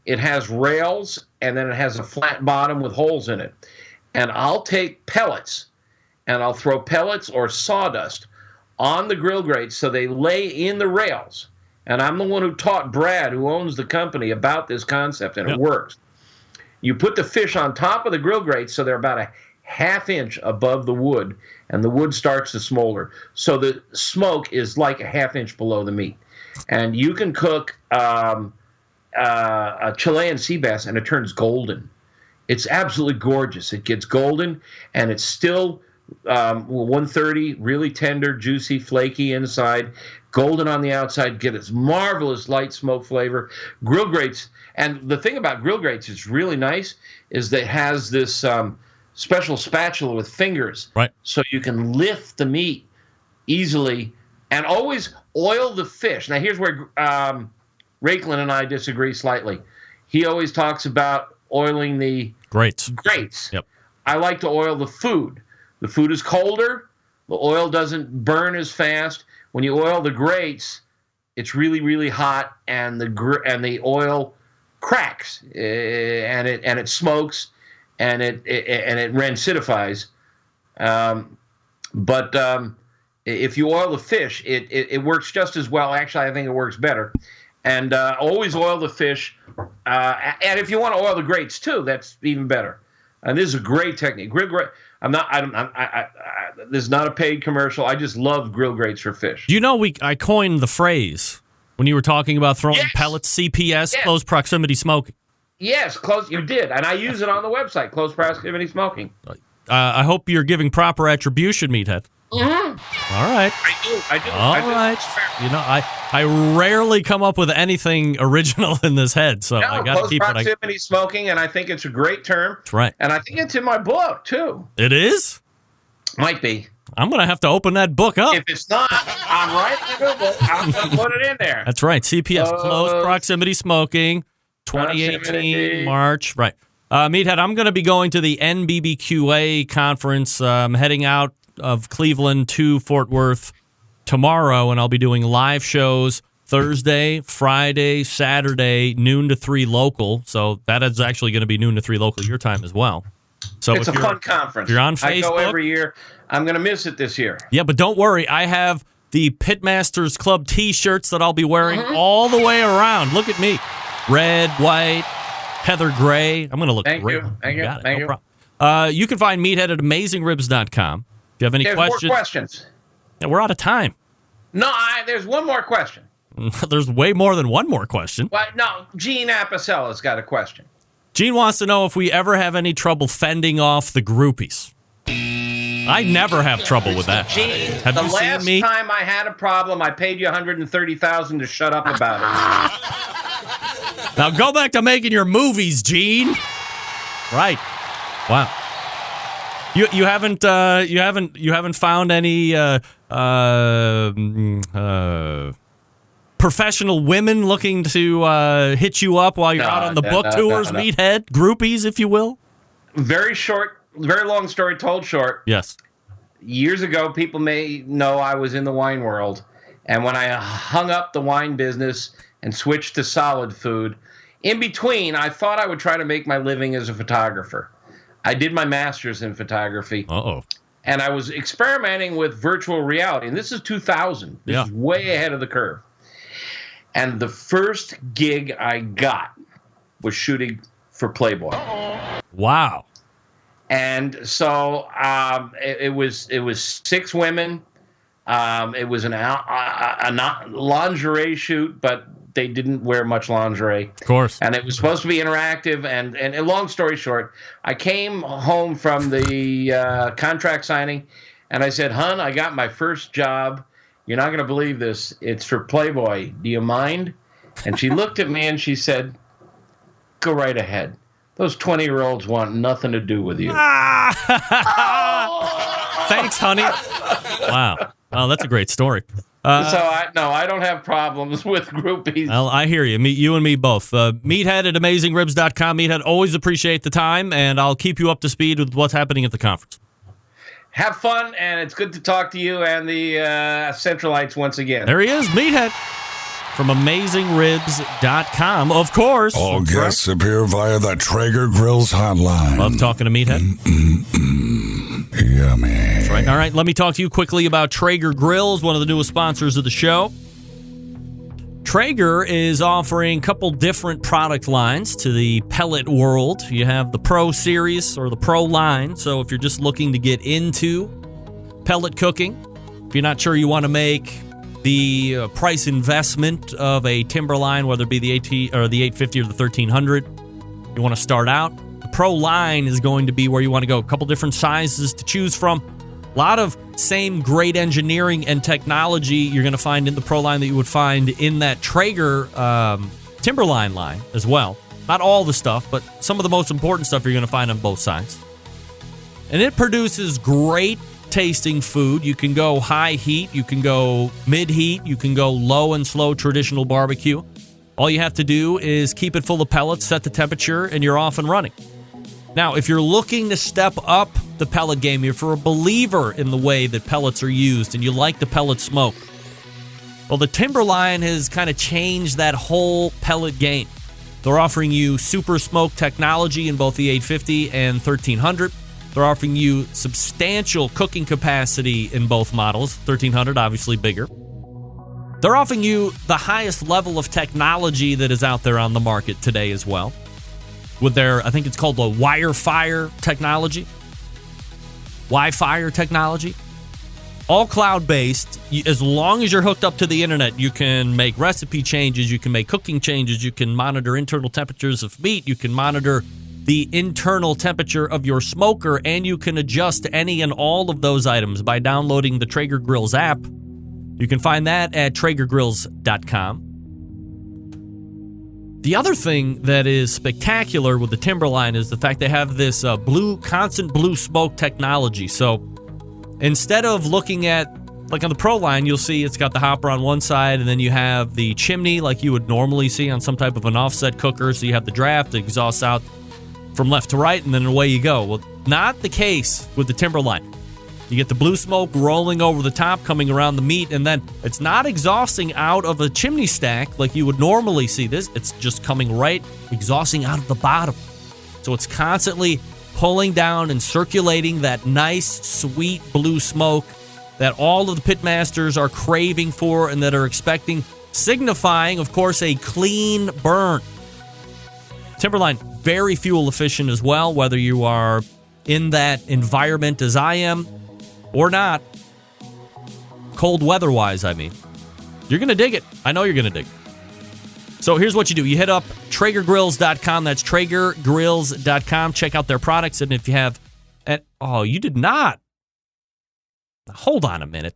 S2: It has rails, and then it has a flat bottom with holes in it. And I'll take pellets, and I'll throw pellets or sawdust on the grill grates so they lay in the rails. And I'm the one who taught Brad, who owns the company, about this concept, and it works. You put the fish on top of the grill grates so they're about a half inch above the wood, and the wood starts to smolder. So the smoke is like a half inch below the meat. And you can cook a Chilean sea bass, and it turns golden. It's absolutely gorgeous. It gets golden, and it's still 130, really tender, juicy, flaky inside, golden on the outside, get its marvelous light smoke flavor. Grill grates, and the thing about grill grates is really nice, is that it has this special spatula with fingers,
S4: right?
S2: So you can lift the meat easily, and always oil the fish. Now, here's where Rakelin and I disagree slightly. He always talks about oiling the grates.
S4: Yep.
S2: I like to oil the food. The food is colder. The oil doesn't burn as fast. When you oil the grates, it's really, really hot, and the oil cracks, and it smokes, and it rancidifies. But if you oil the fish, it works just as well. Actually, I think it works better. And always oil the fish. And if you want to oil the grates too, that's even better. And this is a great technique. Grill grate. This is not a paid commercial. I just love grill grates for fish.
S4: You know, I coined the phrase when you were talking about throwing pellets, CPS, close proximity smoking.
S2: Yes, you did. And I use it on the website, close proximity smoking.
S4: I hope you're giving proper attribution, Meathead.
S2: Mm-hmm.
S4: All right.
S2: I do.
S4: All right. You know, I rarely come up with anything original in this head, so I got to keep it.
S2: Close proximity smoking, and I think it's a great term.
S4: That's right.
S2: And I think it's in my book, too.
S4: It is?
S2: Might be.
S4: I'm going to have to open that book up.
S2: If it's not, I'm writing a new book. I'm going to put it in there.
S4: That's right. CPS, close proximity smoking, 2018, March. Right. Meathead, I'm going to be going to the NBBQA conference, heading out of Cleveland to Fort Worth tomorrow, and I'll be doing live shows Thursday, Friday, Saturday, noon to 3 local. So that is actually going to be noon to 3 local your time as well. So
S2: it's a fun conference.
S4: If you're on Facebook,
S2: I go every year. I'm going to miss it this year.
S4: Yeah, but don't worry. I have the Pitmasters Club T-shirts that I'll be wearing all the way around. Look at me. Red, white, heather gray. I'm going to look great.
S2: Thank you.
S4: You can find Meathead at AmazingRibs.com. If you have any
S2: There's
S4: questions.
S2: more questions.
S4: Yeah, we're out of time.
S2: No, there's one more question.
S4: There's way more than one more question.
S2: What? No, Gene Apicella's got a question.
S4: Gene wants to know if we ever have any trouble fending off the groupies. I never have trouble with that.
S2: Gene,
S4: Have
S2: the
S4: you seen
S2: last
S4: me?
S2: time I had a problem, I paid you $130,000 to shut up about it.
S4: Now go back to making your movies, Gene. Right. Wow. You haven't found any professional women looking to hit you up while you're out on the book tours, Meathead? Groupies, if you will?
S2: Very long story told short.
S4: Yes.
S2: Years ago, people may know I was in the wine world. And when I hung up the wine business and switched to solid food, in between, I thought I would try to make my living as a photographer. I did my master's in photography.
S4: Uh-oh.
S2: And I was experimenting with virtual reality. And this is 2000. This is way ahead of the curve. And the first gig I got was shooting for Playboy.
S4: Wow.
S2: And so it was 6 women. It was a lingerie shoot, but they didn't wear much lingerie.
S4: Of course.
S2: And it was supposed to be interactive. And long story short, I came home from the contract signing, and I said, "Hun, I got my first job. You're not going to believe this. It's for Playboy. Do you mind?" And she looked at me and she said, "Go right ahead. Those 20-year-olds want nothing to do with you."
S4: Thanks, honey. Wow. Well, that's a great story.
S2: So I don't have problems with groupies.
S4: Well, I hear you. You and me both. Meathead at AmazingRibs.com. Meathead, always appreciate the time, and I'll keep you up to speed with what's happening at the conference.
S2: Have fun, and it's good to talk to you and the Centralites once again.
S4: There he is, Meathead from AmazingRibs.com, of course.
S5: All guests appear via the Traeger Grills hotline.
S4: Love talking to Meathead.
S5: Yummy.
S4: That's right. All right, let me talk to you quickly about Traeger Grills, one of the newest sponsors of the show. Traeger is offering a couple different product lines to the pellet world. You have the Pro Series or the Pro line. So if you're just looking to get into pellet cooking, if you're not sure you want to make the price investment of a Timberline, whether it be the AT or the 850 or the 1300, you want to start out, the Pro line is going to be where you want to go. A couple different sizes to choose from. A lot of same great engineering and technology you're going to find in the Pro line that you would find in that Traeger Timberline line as well. Not all the stuff, but some of the most important stuff you're going to find on both sides. And it produces great tasting food. You can go high heat, you can go mid heat, you can go low and slow traditional barbecue. All you have to do is keep it full of pellets, set the temperature, and you're off and running. Now, if you're looking to step up the pellet game, if you're a believer in the way that pellets are used and you like the pellet smoke, well, the Timberline has kind of changed that whole pellet game. They're offering you super smoke technology in both the 850 and 1300. They're offering you substantial cooking capacity in both models. 1300, obviously bigger. They're offering you the highest level of technology that is out there on the market today as well. With their, I think it's called the Wi-Fi technology. All cloud-based. As long as you're hooked up to the internet, you can make recipe changes, you can make cooking changes, you can monitor internal temperatures of meat, you can monitor the internal temperature of your smoker, and you can adjust any and all of those items by downloading the Traeger Grills app. You can find that at TraegerGrills.com. The other thing that is spectacular with the Timberline is the fact they have this constant blue smoke technology. So instead of looking at, like on the Pro line, you'll see it's got the hopper on one side, and then you have the chimney like you would normally see on some type of an offset cooker. So you have the draft, the exhaust out from left to right, and then away you go. Well, not the case with the Timberline. You get the blue smoke rolling over the top, coming around the meat, and then it's not exhausting out of a chimney stack like you would normally see this. It's just coming right, exhausting out of the bottom. So it's constantly pulling down and circulating that nice, sweet blue smoke that all of the pitmasters are craving for and that are expecting, signifying, of course, a clean burn. Timberline, very fuel efficient as well, whether you are in that environment as I am, or not, cold weather-wise, I mean, you're going to dig it. I know you're going to dig it. So here's what you do. You hit up TraegerGrills.com. That's TraegerGrills.com. Check out their products. And if you have... you did not. Hold on a minute.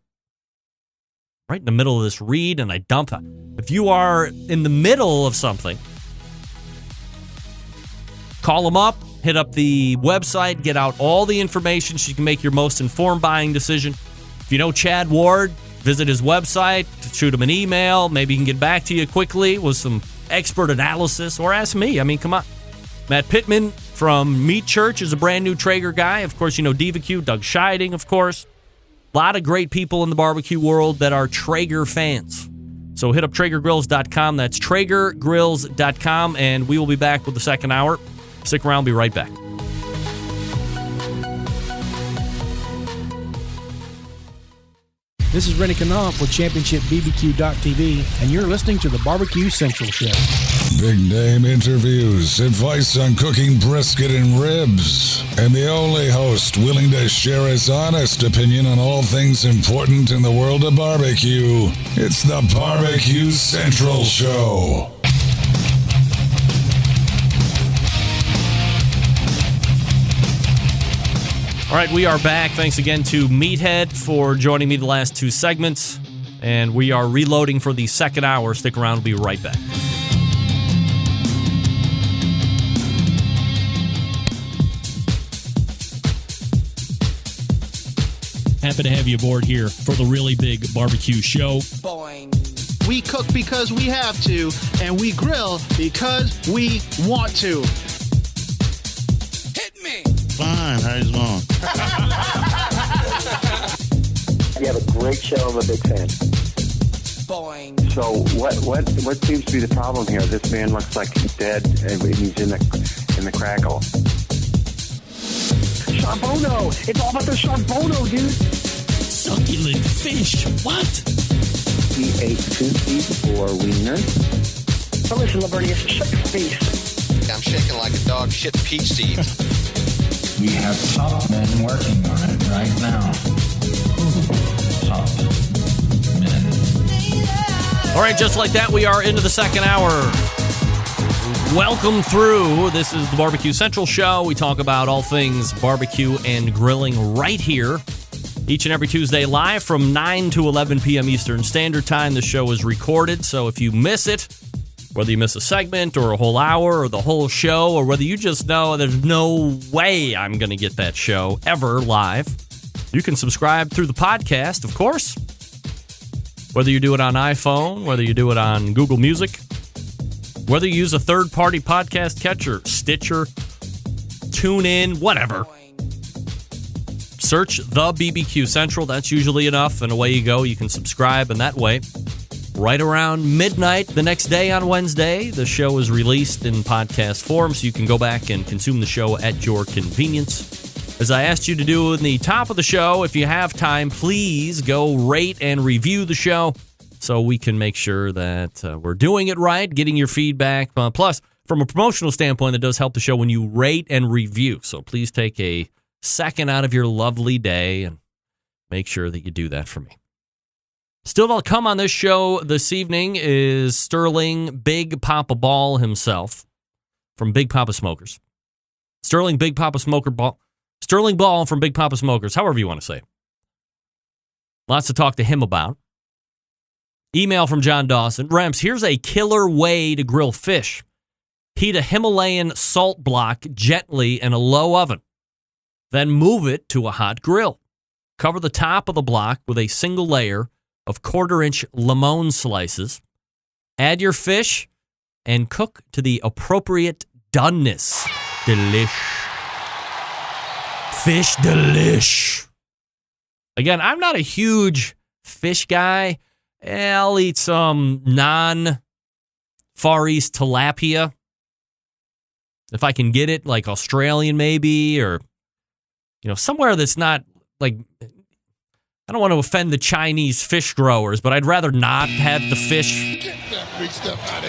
S4: Right in the middle of this read, and I dump it. If you are in the middle of something, call them up, hit up the website, get out all the information so you can make your most informed buying decision. If you know Chad Ward, visit his website, shoot him an email. Maybe he can get back to you quickly with some expert analysis, or ask me. I mean, come on. Matt Pittman from Meat Church is a brand new Traeger guy. Of course, you know DivaQ, Doug Scheiding, of course. A lot of great people in the barbecue world that are Traeger fans. So hit up TraegerGrills.com. That's TraegerGrills.com, and we will be back with the second hour. Stick around. Be right back.
S6: This is Rennie Knopf with ChampionshipBBQ.tv, and you're listening to the Barbecue Central Show.
S5: Big name interviews, advice on cooking brisket and ribs, and the only host willing to share his honest opinion on all things important in the world of barbecue. It's the Barbecue Central Show.
S4: All right, we are back. Thanks again to Meathead for joining me the last two segments. And we are reloading for the second hour. Stick around. We'll be right back.
S7: Happy to have you aboard here for the really big barbecue show.
S8: Boing. We cook because we have to, and we grill because we want to.
S9: Hit me!
S10: Fine, how's it going?
S11: You have a great show. I'm a big fan.
S9: Boing.
S11: So what seems to be the problem here? This man looks like he's dead, and he's in the crackle.
S12: Charbono! It's all about the charbono, dude!
S7: Succulent fish! What?
S11: He ate sushi or wiener.
S12: Oh, listen, Lavernius, shut your face.
S13: I'm shaking like a dog shit peach seed.
S14: We have top men working on it right now. Top men.
S4: All right, just like that, we are into the second hour. Welcome through. This is the Barbecue Central Show. We talk about all things barbecue and grilling right here. Each and every Tuesday live from 9 to 11 p.m. Eastern Standard Time. The show is recorded, so if you miss it, whether you miss a segment or a whole hour or the whole show, or whether you just know there's no way I'm going to get that show ever live, you can subscribe through the podcast, of course. Whether you do it on iPhone, whether you do it on Google Music, whether you use a third-party podcast catcher, Stitcher, TuneIn, whatever. Search the BBQ Central. That's usually enough, and away you go. You can subscribe, and that way, right around midnight the next day on Wednesday, the show is released in podcast form, so you can go back and consume the show at your convenience. As I asked you to do in the top of the show, if you have time, please go rate and review the show so we can make sure that we're doing it right, getting your feedback. Plus, from a promotional standpoint, it does help the show when you rate and review. So please take a second out of your lovely day and make sure that you do that for me. Still to come on this show this evening is Sterling Big Poppa Ball himself from Big Poppa Smokers. Sterling Ball from Big Poppa Smokers, however you want to say it. Lots to talk to him about. Email from John Dawson. Rems, here's a killer way to grill fish. Heat a Himalayan salt block gently in a low oven. Then move it to a hot grill. Cover the top of the block with a single layer of 1/4-inch limon slices. Add your fish and cook to the appropriate doneness. Delish. Fish delish. Again, I'm not a huge fish guy. I'll eat some non-Far East tilapia. If I can get it, like Australian maybe, or somewhere that's not like, I don't want to offend the Chinese fish growers, but I'd rather not have the fish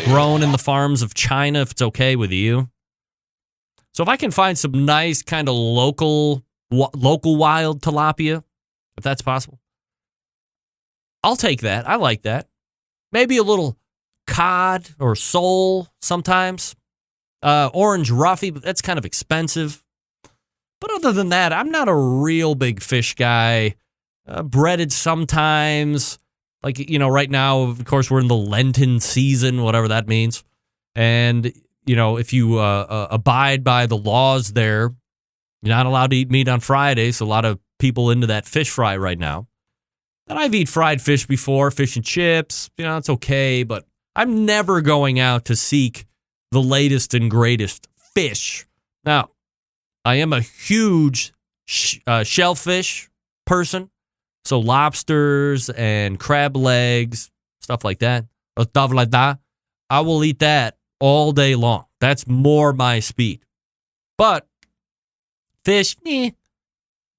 S4: grown in the farms of China if it's okay with you. So if I can find some nice kind of local wild tilapia, if that's possible, I'll take that. I like that. Maybe a little cod or sole sometimes. Orange roughy, but that's kind of expensive. But other than that, I'm not a real big fish guy. Breaded sometimes. Like, right now, of course, we're in the Lenten season, whatever that means. And, if you abide by the laws there, you're not allowed to eat meat on Fridays. So a lot of people into that fish fry right now. And I've eaten fried fish before, fish and chips. It's okay, but I'm never going out to seek the latest and greatest fish. Now, I am a huge shellfish person. So lobsters and crab legs, stuff like that. I will eat that all day long. That's more my speed. But fish,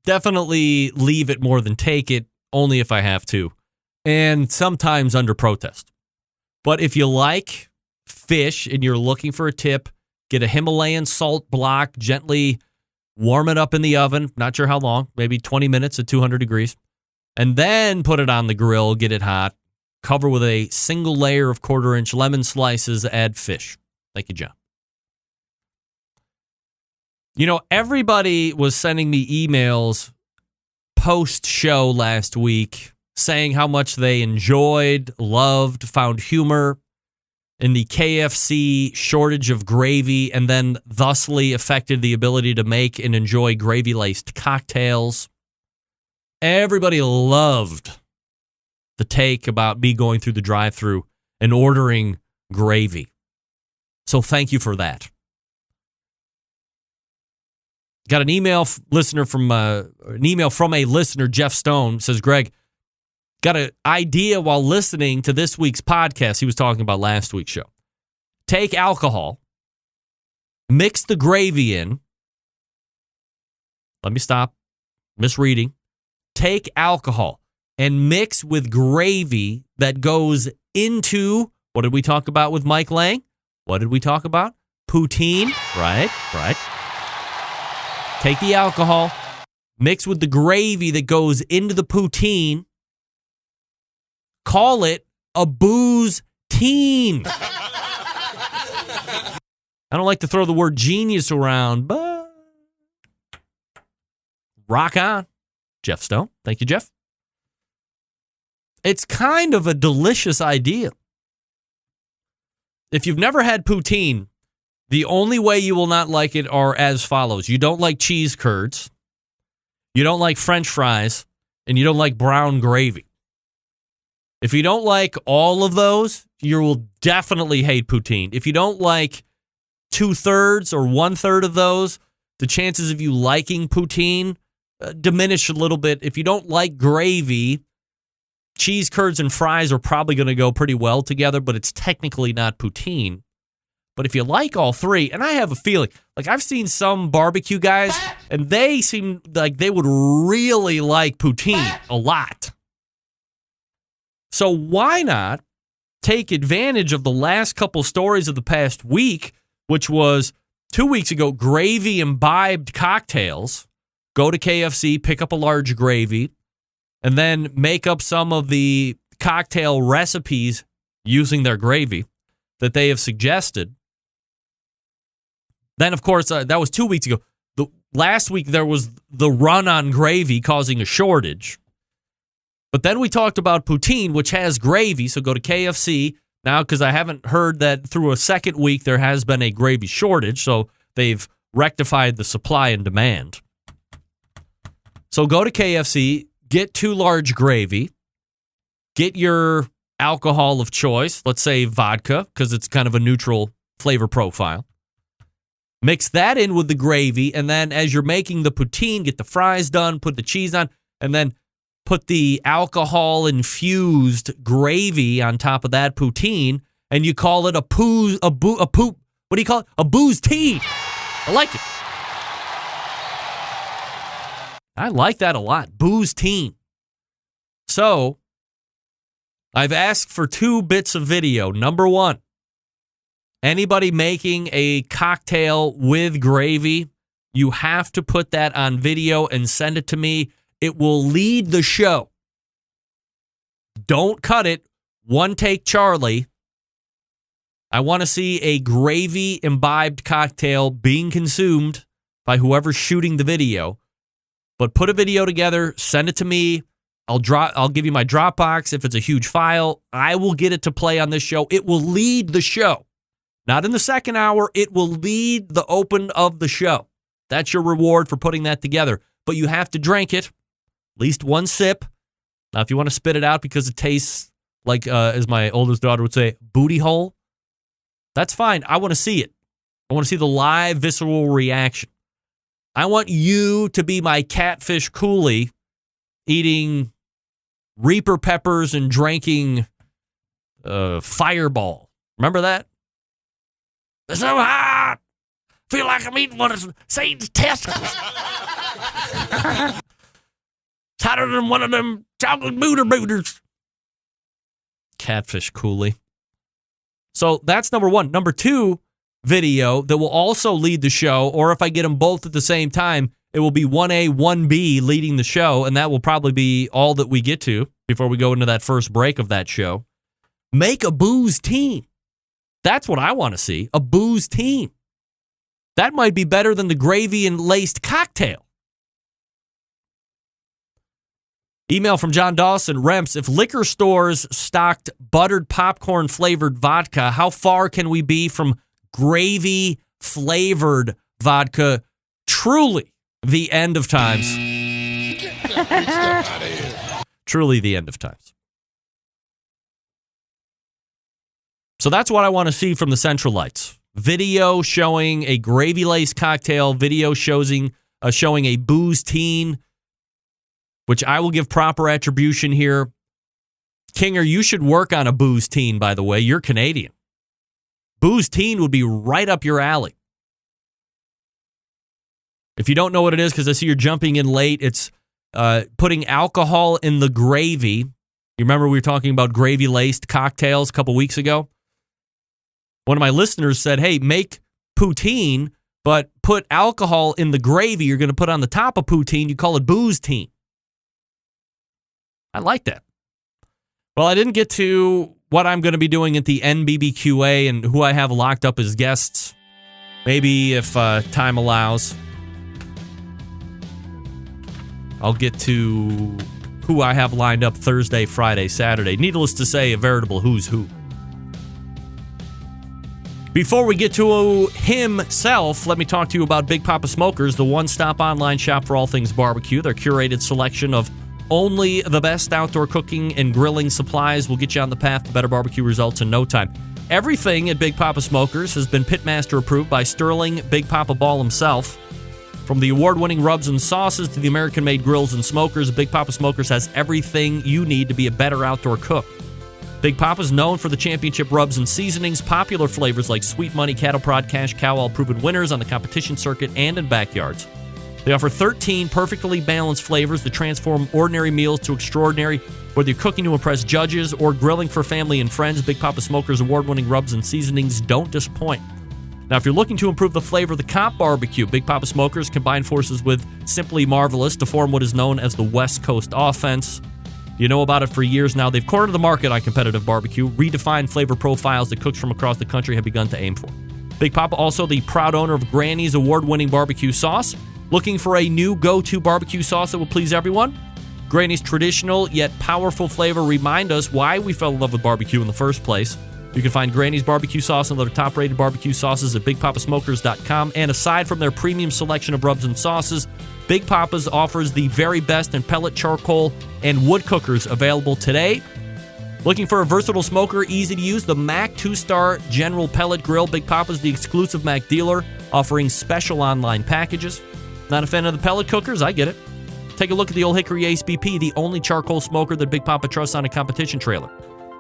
S4: definitely leave it more than take it, only if I have to. And sometimes under protest. But if you like fish and you're looking for a tip, get a Himalayan salt block, gently warm it up in the oven. Not sure how long, maybe 20 minutes at 200 degrees. And then put it on the grill, get it hot, cover with a single layer of 1/4-inch lemon slices, add fish. Thank you, John. Everybody was sending me emails post-show last week saying how much they enjoyed, loved, found humor in the KFC shortage of gravy, and then thusly affected the ability to make and enjoy gravy-laced cocktails. Everybody loved the take about me going through the drive-thru and ordering gravy. So thank you for that. Got an email from a listener, Jeff Stone, says, Greg, got an idea while listening to this week's podcast. He was talking about last week's show. Take alcohol, mix the gravy in. Let me stop. Misreading. Take alcohol and mix with gravy that goes into, what did we talk about with Mike Lang? What did we talk about? Poutine. Right. Take the alcohol, mix with the gravy that goes into the poutine. Call it a booze-teen. I don't like to throw the word genius around, but rock on. Jeff Stone. Thank you, Jeff. It's kind of a delicious idea. If you've never had poutine, the only way you will not like it are as follows. You don't like cheese curds, you don't like French fries, and you don't like brown gravy. If you don't like all of those, you will definitely hate poutine. If you don't like 2/3 or 1/3 of those, the chances of you liking poutine diminish a little bit. If you don't like gravy, cheese curds and fries are probably going to go pretty well together, but it's technically not poutine. But if you like all three, and I have a feeling, like I've seen some barbecue guys, and they seem like they would really like poutine a lot. So why not take advantage of the last couple stories of the past week, which was 2 weeks ago, gravy imbibed cocktails. Go to KFC, pick up a large gravy, and then make up some of the cocktail recipes using their gravy that they have suggested. Then, of course, that was 2 weeks ago. Last week, there was the run on gravy causing a shortage. But then we talked about poutine, which has gravy, so go to KFC now, because I haven't heard that through a second week there has been a gravy shortage, so they've rectified the supply and demand. So go to KFC, get 2 large gravy, get your alcohol of choice, let's say vodka, because it's kind of a neutral flavor profile. Mix that in with the gravy, and then as you're making the poutine, get the fries done, put the cheese on, and then put the alcohol-infused gravy on top of that poutine, and you call it a booze-teen. I like it. I like that a lot. Booze-teen. So, I've asked for 2 bits of video. Number 1, Anybody making a cocktail with gravy, you have to put that on video and send it to me. It will lead the show. Don't cut it. One take Charlie. I want to see a gravy imbibed cocktail being consumed by whoever's shooting the video. But put a video together, send it to me. I'll give you my Dropbox. If it's a huge file, I will get it to play on this show. It will lead the show. Not in the second hour. It will lead the open of the show. That's your reward for putting that together. But you have to drink it, at least one sip. Now, if you want to spit it out because it tastes like, as my oldest daughter would say, booty hole, that's fine. I want to see it. I want to see the live visceral reaction. I want you to be my catfish coolie eating Reaper peppers and drinking Fireball. Remember that? It's so hot. Feel like I'm eating one of Satan's testicles. It's hotter than one of them chocolate booters. Catfish coolie. So that's number one. Number two video that will also lead the show, or if I get them both at the same time, it will be 1A, 1B leading the show, and that will probably be all that we get to before we go into that first break of that show. Make a booze team. That's what I want to see, a booze team. That might be better than the gravy and laced cocktail. Email from John Dawson, Remps, if liquor stores stocked buttered popcorn flavored vodka, how far can we be from gravy flavored vodka? Truly the end of times. Truly the end of times. So that's what I want to see from the Central Lights. Video showing a gravy-laced cocktail, video showing a booze teen, which I will give proper attribution here. Kinger, you should work on a booze teen, by the way. You're Canadian. Booze teen would be right up your alley. If you don't know what it is, because I see you're jumping in late, it's putting alcohol in the gravy. You remember we were talking about gravy-laced cocktails a couple weeks ago? One of my listeners said, hey, make poutine, but put alcohol in the gravy you're going to put on the top of poutine. You call it booze teen. I like that. Well, I didn't get to what I'm going to be doing at the NBBQA and who I have locked up as guests. Maybe if time allows, I'll get to who I have lined up Thursday, Friday, Saturday. Needless to say, a veritable who's who. Before we get to himself, let me talk to you about Big Poppa Smokers, the one-stop online shop for all things barbecue. Their curated selection of only the best outdoor cooking and grilling supplies will get you on the path to better barbecue results in no time. Everything at Big Poppa Smokers has been Pitmaster approved by Sterling Big Poppa Ball himself. From the award-winning rubs and sauces to the American-made grills and smokers, Big Poppa Smokers has everything you need to be a better outdoor cook. Big Poppa is known for the championship rubs and seasonings, popular flavors like Sweet Money, Cattle Prod, Cash Cow, all proven winners on the competition circuit and in backyards. They offer 13 perfectly balanced flavors that transform ordinary meals to extraordinary. Whether you're cooking to impress judges or grilling for family and friends, Big Poppa Smokers' award-winning rubs and seasonings don't disappoint. Now, if you're looking to improve the flavor of the comp barbecue, Big Poppa Smokers combine forces with Simply Marvelous to form what is known as the West Coast Offense. You know about it for years now. They've cornered the market on competitive barbecue, redefined flavor profiles that cooks from across the country have begun to aim for. Big Poppa, also the proud owner of Granny's award-winning barbecue sauce. Looking for a new go-to barbecue sauce that will please everyone? Granny's traditional yet powerful flavor remind us why we fell in love with barbecue in the first place. You can find Granny's barbecue sauce and other top-rated barbecue sauces at BigPoppaSmokers.com. And aside from their premium selection of rubs and sauces, Big Poppa's offers the very best in pellet, charcoal, and wood cookers available today. Looking for a versatile smoker, easy to use, the Mac 2-Star General Pellet Grill. Big Poppa's the exclusive Mac dealer, offering special online packages. Not a fan of the pellet cookers? I get it. Take a look at the Old Hickory Ace BP, the only charcoal smoker that Big Poppa trusts on a competition trailer.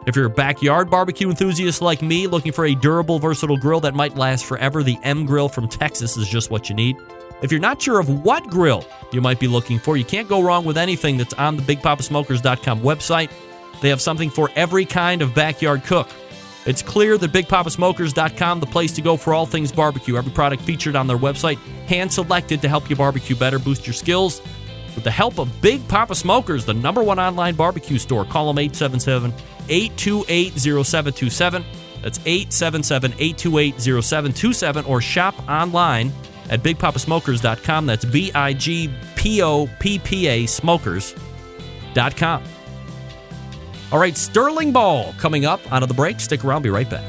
S4: If you're a backyard barbecue enthusiast like me, looking for a durable, versatile grill that might last forever, the M Grill from Texas is just what you need. If you're not sure of what grill you might be looking for, you can't go wrong with anything that's on the BigPoppaSmokers.com website. They have something for every kind of backyard cook. It's clear that BigPapaSmokers.com, the place to go for all things barbecue. Every product featured on their website, hand-selected to help you barbecue better, boost your skills. With the help of Big Papa Smokers, the #1 online barbecue store. Call them 877-828-0727. That's 877-828-0727. Or shop online at BigPapaSmokers.com. That's BIGPOPPA Smokers.com. All right, Sterling Ball coming up out of the break. Stick around. Be right back.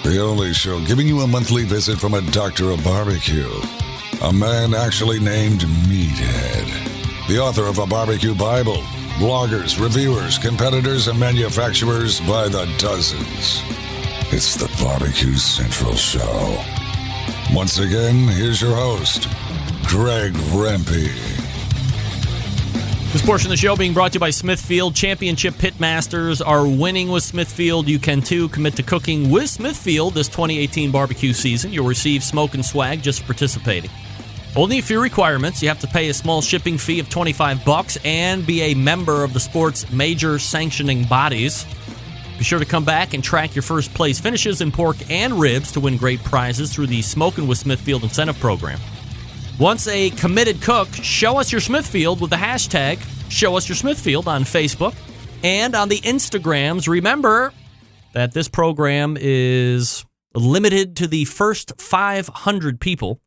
S5: The only show giving you a monthly visit from a doctor of barbecue. A man actually named Meathead. The author of a barbecue Bible. Bloggers, reviewers, competitors, and manufacturers by the dozens. It's the Barbecue Central Show. Once again, here's your host, Greg Rempe.
S4: This portion of the show being brought to you by Smithfield. Championship Pitmasters are winning with Smithfield. You can, too, commit to cooking with Smithfield this 2018 barbecue season. You'll receive smoke and swag just for participating. Only a few requirements. You have to pay a small shipping fee of $25 and be a member of the sport's major sanctioning bodies. Be sure to come back and track your first place finishes in pork and ribs to win great prizes through the Smokin' with Smithfield incentive program. Once a committed cook, show us your Smithfield with the hashtag Show Us Your Smithfield on Facebook and on the Instagrams. Remember that this program is limited to the first 500 people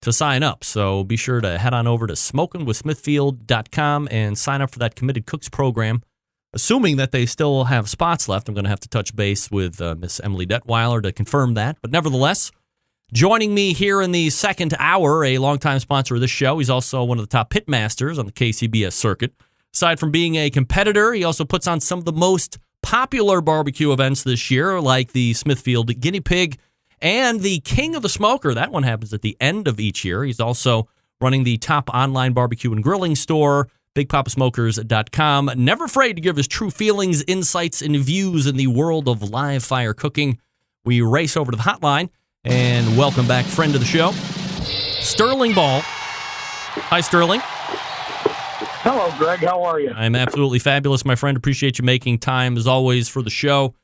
S4: to sign up. So be sure to head on over to smokinwithsmithfield.com and sign up for that Committed Cooks program. Assuming that they still have spots left, I'm going to have to touch base with Miss Emily Detweiler to confirm that. But nevertheless, joining me here in the second hour, a longtime sponsor of this show. He's also one of the top pitmasters on the KCBS circuit. Aside from being a competitor, he also puts on some of the most popular barbecue events this year, like the Smithfield Guinea Pig and the King of the Smoker. That one happens at the end of each year. He's also running the top online barbecue and grilling store, BigPapaSmokers.com. Never afraid to give his true feelings, insights, and views in the world of live fire cooking. We race over to the hotline and welcome back friend of the show, Sterling Ball. Hi, Sterling.
S12: Hello, Greg. How are you?
S4: I'm absolutely fabulous, my friend. Appreciate you making time, as always, for the show.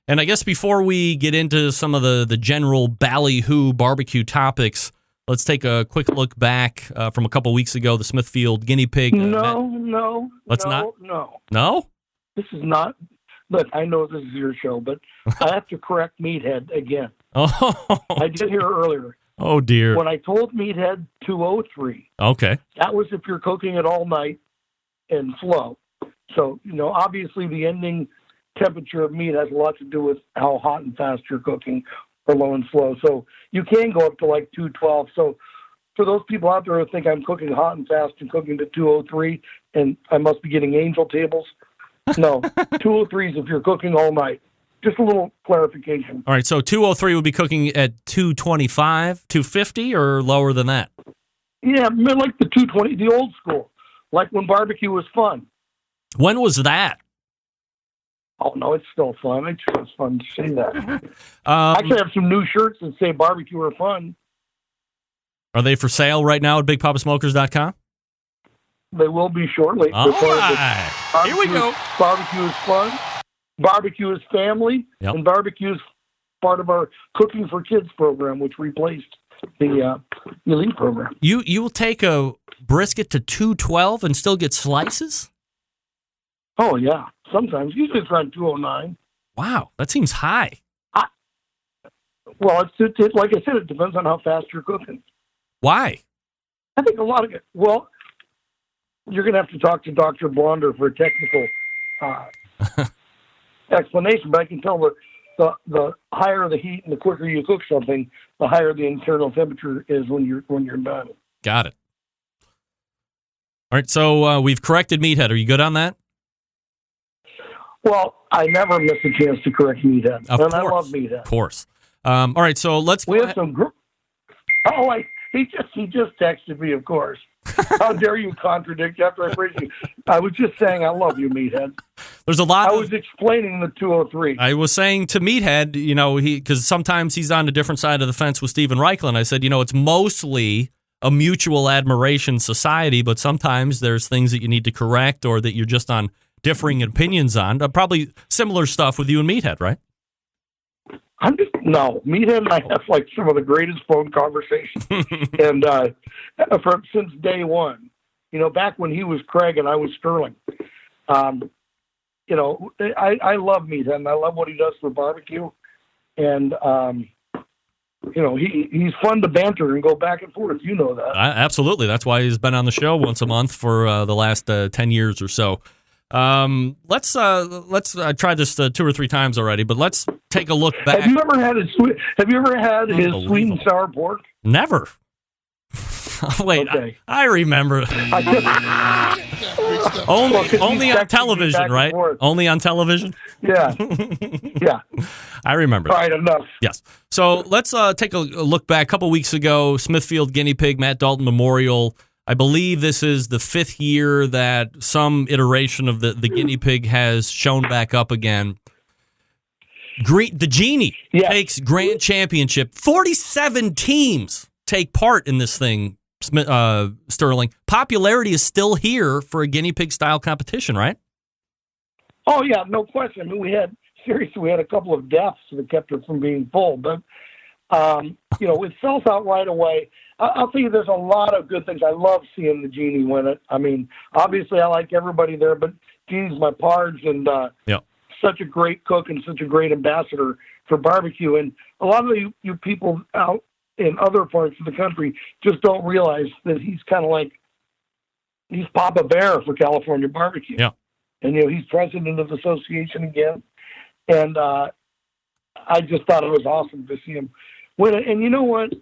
S4: And I guess before we get into some of the general ballyhoo barbecue topics, let's take a quick look back from a couple weeks ago, the Smithfield Guinea Pig.
S12: No.
S4: Let's not? No?
S12: This is not. Look, I know this is your show, but I have to correct Meathead again.
S4: Oh,
S12: I did hear earlier.
S4: Oh, dear.
S12: When I told Meathead 203,
S4: okay,
S12: that was if you're cooking it all night and slow. So, obviously the ending temperature of meat has a lot to do with how hot and fast you're cooking, or low and slow. So you can go up to like 212. So for those people out there who think I'm cooking hot and fast and cooking to 203 and I must be getting angel tables, no, 203 is if you're cooking all night. Just a little clarification.
S4: All right, so 203 would be cooking at 225, 250, or lower than that?
S12: Yeah, like the 220, the old school, like when barbecue was fun.
S4: When was that?
S12: Oh, no, it's still fun. It's just fun to say that. I actually have some new shirts that say barbecue or fun.
S4: Are they for sale right now at BigPapaSmokers.com?
S12: They will be shortly.
S4: All right. Here we go.
S12: Barbecue is fun. Barbecue is family.
S4: Yep.
S12: And barbecue is part of our Cooking for Kids program, which replaced the Elite program.
S4: You will take a brisket to 212 and still get slices?
S12: Oh, yeah. Sometimes. Usually it's around 209.
S4: Wow. That seems high.
S12: Well, it's like I said, it depends on how fast you're cooking.
S4: Why?
S12: I think a lot of it. Well, you're going to have to talk to Dr. Blonder for a technical explanation, but I can tell the higher the heat and the quicker you cook something, the higher the internal temperature is when you're done.
S4: Got it. All right, so we've corrected Meathead. Are you good on that?
S12: Well, I never miss a chance to correct Meathead, I love Meathead.
S4: Of course. All right, so let's.
S12: We have some. He just texted me. Of course. How dare you contradict after I praise you? I was just saying I love you, Meathead.
S4: There's a lot.
S12: I was explaining the 203.
S4: I was saying to Meathead, because sometimes he's on a different side of the fence with Steven Reichland. I said, it's mostly a mutual admiration society, but sometimes there's things that you need to correct or that you're just on differing opinions on. Probably similar stuff with you and Meathead, right?
S12: No, Meathead and I have like some of the greatest phone conversations, and since day one. Back when he was Craig and I was Sterling. I love Meathead and I love what he does for barbecue, and he's fun to banter and go back and forth. You know that.
S4: Absolutely, that's why he's been on the show once a month for the last 10 years or so. Let's I tried this 2 or 3 times already, but let's take a look back.
S12: Have you ever had his sweet and sour pork?
S4: Never. Wait, okay. I remember. Only on television, right? Only on television?
S12: Yeah. Yeah.
S4: I remember.
S12: All right, enough.
S4: Yes. So let's take a look back. A couple weeks ago, Smithfield Guinea Pig, Matt Dalton Memorial. I believe this is the 5th year that some iteration of the guinea pig has shown back up again. The Genie takes grand championship. 47 teams take part in this thing, Sterling. Popularity is still here for a guinea pig style competition, right?
S12: Oh yeah, no question. I mean, we had a couple of deaths that kept it from being full, but it sells out right away. I'll tell you, there's a lot of good things. I love seeing the Genie win it. I mean, obviously I like everybody there, but Genie's my pards and such a great cook and such a great ambassador for barbecue. And a lot of you people out in other parts of the country just don't realize that he's kind of like, he's Poppa Bear for California barbecue.
S4: Yeah.
S12: And, he's president of the association again. And I just thought it was awesome to see him win it. And you know what?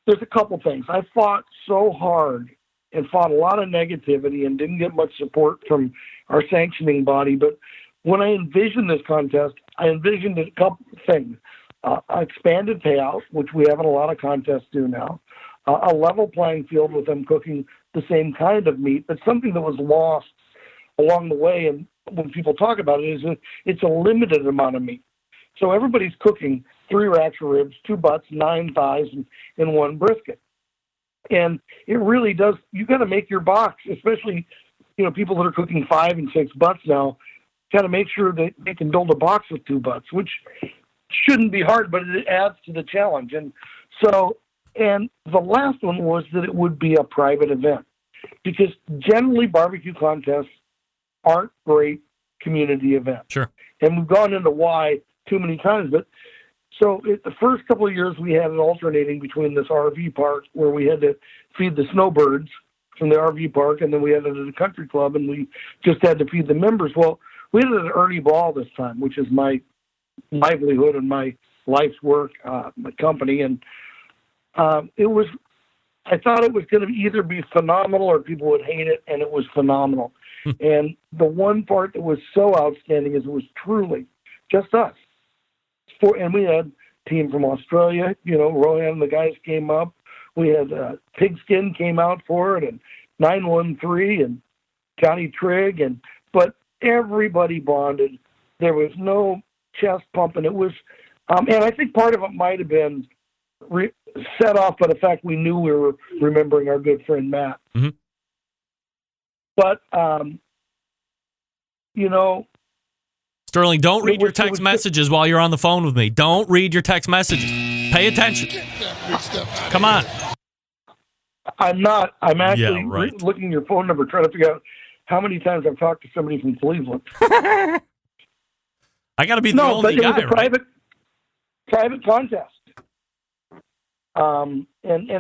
S12: There's a couple things. I fought so hard and fought a lot of negativity and didn't get much support from our sanctioning body. But when I envisioned this contest, I envisioned a couple of things. Expanded payout, which we have in a lot of contests do now. A level playing field with them cooking the same kind of meat. But something that was lost along the way, and when people talk about it, is that it's a limited amount of meat. So everybody's cooking 3 racks of ribs, 2 butts, 9 thighs, and 1 brisket. And it really does, you got to make your box, especially, people that are cooking 5 and 6 butts now, got to make sure that they can build a box with 2 butts, which shouldn't be hard, but it adds to the challenge. And so, and the last one was that it would be a private event, because generally barbecue contests aren't great community events.
S4: Sure.
S12: And we've gone into why too many times, but so the first couple of years we had it alternating between this RV park where we had to feed the snowbirds from the RV park, and then we had it at a country club, and we just had to feed the members. Well, we had it at Ernie Ball this time, which is my livelihood and my life's work, my company, and I thought it was going to either be phenomenal or people would hate it, and it was phenomenal. And the one part that was so outstanding is it was truly just us. And we had a team from Australia, Rohan and the guys came up. We had Pigskin came out for it, and 913 and Johnny Trigg, but everybody bonded. There was no chest pumping. It was, and I think part of it might have been set off by the fact we knew we were remembering our good friend Matt.
S4: Mm-hmm.
S12: But,
S4: Sterling, don't read your text messages while you're on the phone with me. Don't read your text messages. Pay attention. Come on.
S12: I'm not. I'm actually looking at your phone number, trying to figure out how many times I've talked to somebody from Cleveland.
S4: I got to be the only guy,
S12: it was a private contest. And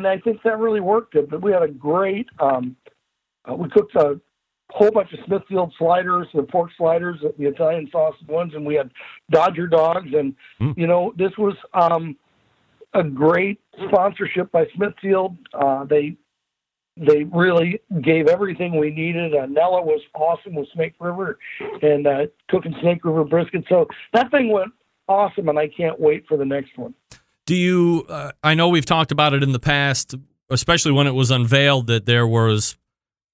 S12: I think that really worked good. But we had a great, we cooked a whole bunch of Smithfield sliders, the pork sliders, the Italian sausage ones, and we had Dodger dogs. And, this was a great sponsorship by Smithfield. They really gave everything we needed. Nella was awesome with Snake River and cooking Snake River brisket. So that thing went awesome, and I can't wait for the next one.
S4: Do you, I know we've talked about it in the past, especially when it was unveiled, that there was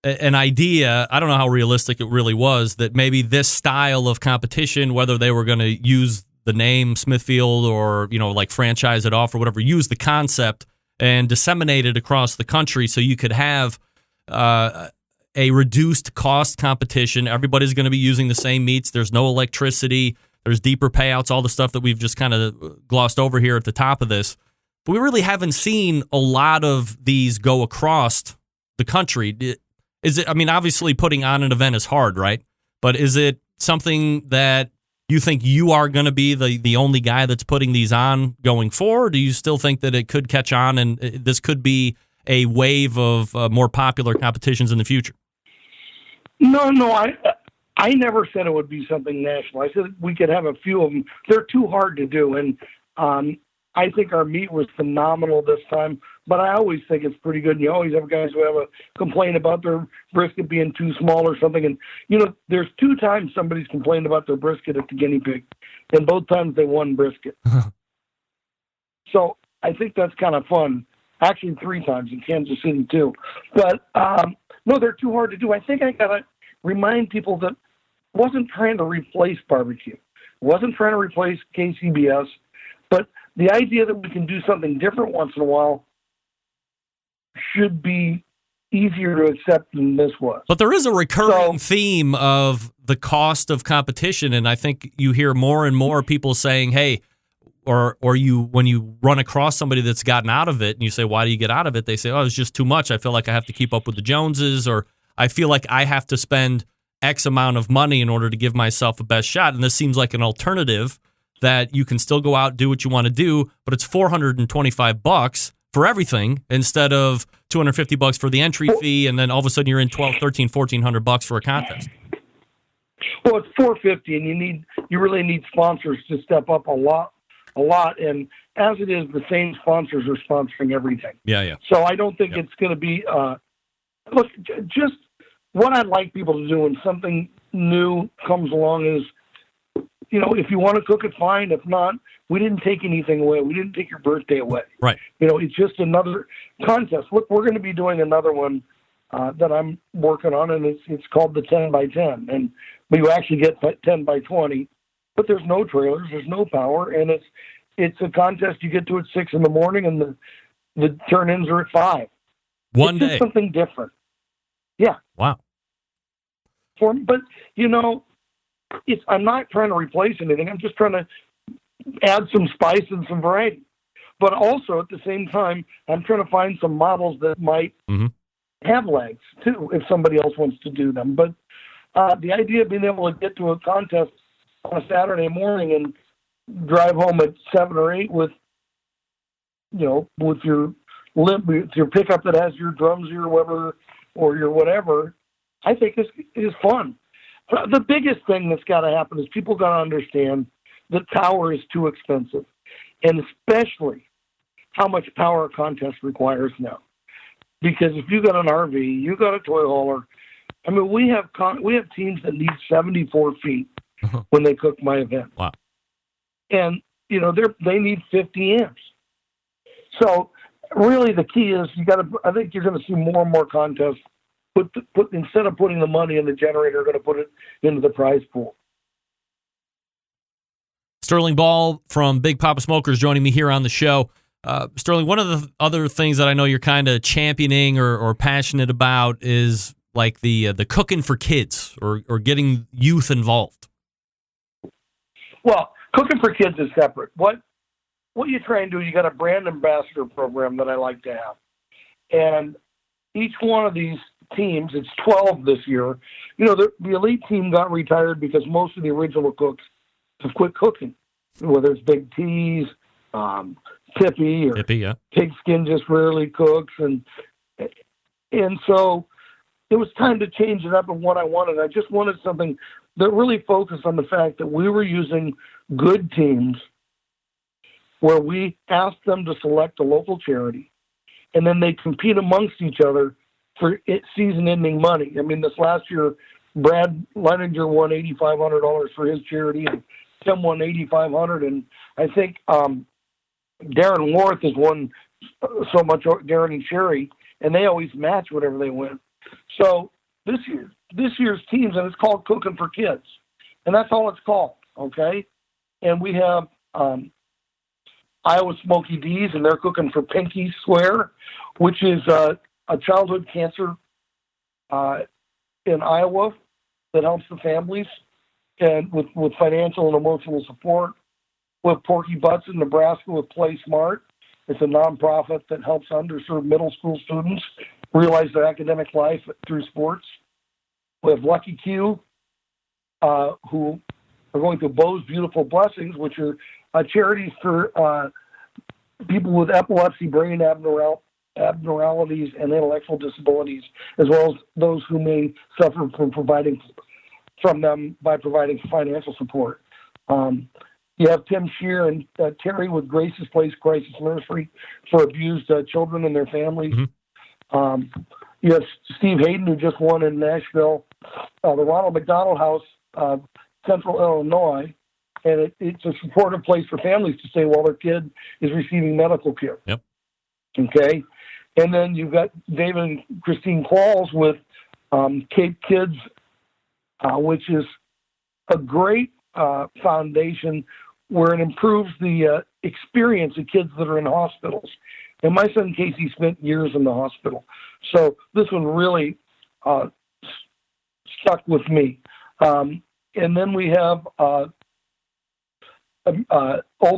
S4: an idea, I don't know how realistic it really was, that maybe this style of competition, whether they were going to use the name Smithfield or, like franchise it off or whatever, use the concept and disseminate it across the country so you could have a reduced cost competition. Everybody's going to be using the same meats. There's no electricity. There's deeper payouts, all the stuff that we've just kind of glossed over here at the top of this. But we really haven't seen a lot of these go across the country. Is it? I mean, obviously putting on an event is hard, right? But is it something that you think you are going to be the only guy that's putting these on going forward? Do you still think that it could catch on and this could be a wave of more popular competitions in the future?
S12: No, I never said it would be something national. I said we could have a few of them. They're too hard to do, and I think our meat was phenomenal this time, but I always think it's pretty good. And you always have guys who have a complaint about their brisket being too small or something. And, there's 2 times somebody's complained about their brisket at the guinea pig, and both times they won brisket. So I think that's kind of fun. Actually, 3 times in Kansas City, too. But, no, they're too hard to do. I think I got to remind people that I wasn't trying to replace barbecue. I wasn't trying to replace KCBS, but the idea that we can do something different once in a while should be easier to accept than this was.
S4: But there is a recurring theme of the cost of competition, and I think you hear more and more people saying, hey, or you when you run across somebody that's gotten out of it and you say, why do you get out of it? They say, oh, it's just too much. I feel like I have to keep up with the Joneses, or I feel like I have to spend X amount of money in order to give myself a best shot. And this seems like an alternative that you can still go out and do what you want to do, but it's $425 for everything instead of $250 for the entry fee, and then all of a sudden you're in $1,200, $1,300, $1,400 for a contest.
S12: Well, it's $450, and you really need sponsors to step up a lot. And as it is, the same sponsors are sponsoring everything.
S4: Yeah.
S12: So I don't think it's going to be. Look, just what I'd like people to do when something new comes along is, if you want to cook it, fine. If not, we didn't take anything away. We didn't take your birthday away.
S4: Right.
S12: It's just another contest. Look, we're going to be doing another one that I'm working on, and it's called the 10 by 10. And you actually get 10 by 20, but there's no trailers, there's no power, and it's a contest you get to at 6 in the morning, and the turn-ins are at 5.
S4: One
S12: it's
S4: day.
S12: Just something different. Yeah.
S4: Wow.
S12: But I'm not trying to replace anything. I'm just trying to add some spice and some variety. But also, at the same time, I'm trying to find some models that might have legs, too, if somebody else wants to do them. But the idea of being able to get to a contest on a Saturday morning and drive home at 7 or 8 with your pickup that has your drums, your Weber, or your whatever, I think is fun. The biggest thing that's got to happen is people got to understand that power is too expensive, and especially how much power a contest requires now. Because if you got an RV, you got a toy hauler. I mean, we have teams that need 74 feet when they cook my event.
S4: Wow.
S12: And they need 50 amps. So really, the key is I think you're going to see more and more contests. Instead of putting the money in the generator, going to put it into the prize pool.
S4: Sterling Ball from Big Poppa Smokers joining me here on the show. Sterling, one of the other things that I know you're kind of championing or passionate about is like the cooking for kids or getting youth involved.
S12: Well, cooking for kids is separate. What you try and do, you got a brand ambassador program that I like to have. And each one of these teams, it's 12 this year, the elite team got retired because most of the original cooks have quit cooking, whether it's Big T's, Tippy, or Pigskin just rarely cooks. And so it was time to change it up in what I wanted. I just wanted something that really focused on the fact that we were using good teams where we asked them to select a local charity, and then they compete amongst each other for season-ending money. I mean, this last year, Brad Leininger won $8,500 for his charity, and Tim won $8,500, and I think Darren Worth has won so much, Darren and Sherry, and they always match whatever they win. So this year's teams, and it's called Cooking for Kids, and that's all it's called. Okay, and we have Iowa Smoky D's, and they're cooking for Pinky Swear, which is a childhood cancer in Iowa that helps the families and with financial and emotional support. With Porky Butts in Nebraska with Play Smart. It's a nonprofit that helps underserved middle school students realize their academic life through sports. We have Lucky Q, who are going through Bo's Beautiful Blessings, which are charities for people with epilepsy, brain abnormalities, and intellectual disabilities, as well as those who may suffer from them by providing financial support. You have Tim Shear and Terry with Grace's Place Crisis Nursery for abused children and their families. Mm-hmm. You have Steve Hayden, who just won in Nashville, the Ronald McDonald House, Central Illinois, and it's a supportive place for families to stay while their kid is receiving medical care.
S4: Yep.
S12: Okay. And then you've got David and Christine Qualls with Cape Kids, which is a great foundation where it improves the experience of kids that are in hospitals. And my son Casey spent years in the hospital. So this one really stuck with me. And then we have Old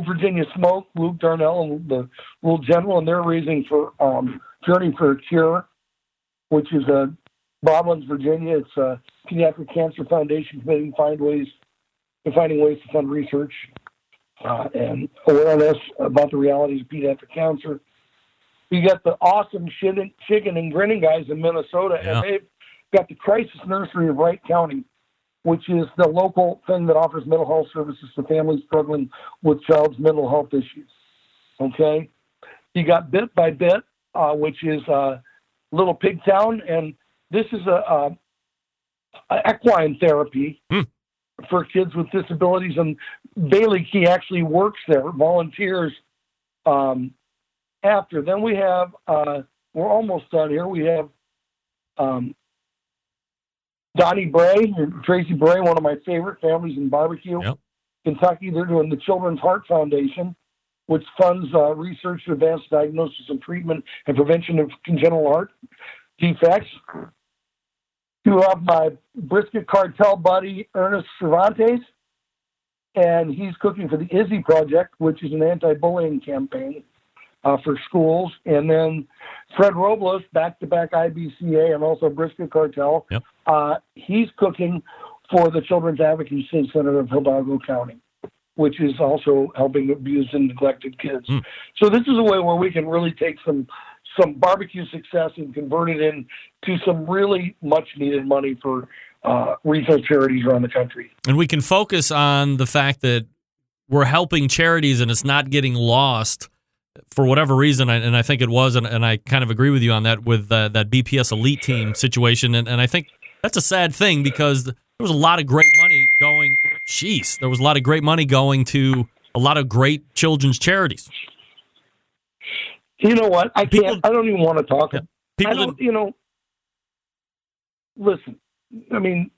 S12: Virginia Smoke, Luke Darnell, and the Little General, and they're raising for Journey for a Cure, which is Boblin's, Virginia. It's a pediatric cancer foundation finding ways to fund research and awareness about the realities of pediatric cancer. You got the awesome Chicken and Grinning guys in Minnesota, and they've got the Crisis Nursery of Wright County, which is the local thing that offers mental health services to families struggling with child's mental health issues. Okay? You got Bit by Bit, which is Little Pig Town, and this is a equine therapy for kids with disabilities, and Bailey Key actually works there, volunteers after. Then we have, we're almost done here, we have Donnie Bray, Tracy Bray, one of my favorite families in barbecue.
S4: Yep.
S12: Kentucky, they're doing the Children's Heart Foundation, which funds research to advance diagnosis and treatment and prevention of congenital heart defects. You have my brisket cartel buddy, Ernest Cervantes, and he's cooking for the Izzy Project, which is an anti-bullying campaign for schools. And then Fred Robles, back-to-back IBCA and also brisket cartel.
S4: Yep.
S12: He's cooking for the Children's Advocacy Center of Hidalgo County, which is also helping abused and neglected kids. So this is a way where we can really take some barbecue success and convert it into some really much-needed money for regional charities around the country.
S4: And we can focus on the fact that we're helping charities and it's not getting lost for whatever reason, and I think it was, and I kind of agree with you on that with that BPS Elite Team situation, and I think that's a sad thing because there was a lot of great money going. There was a lot of great money going to a lot of great children's charities.
S12: You know what? I don't even want to talk. Listen, I mean,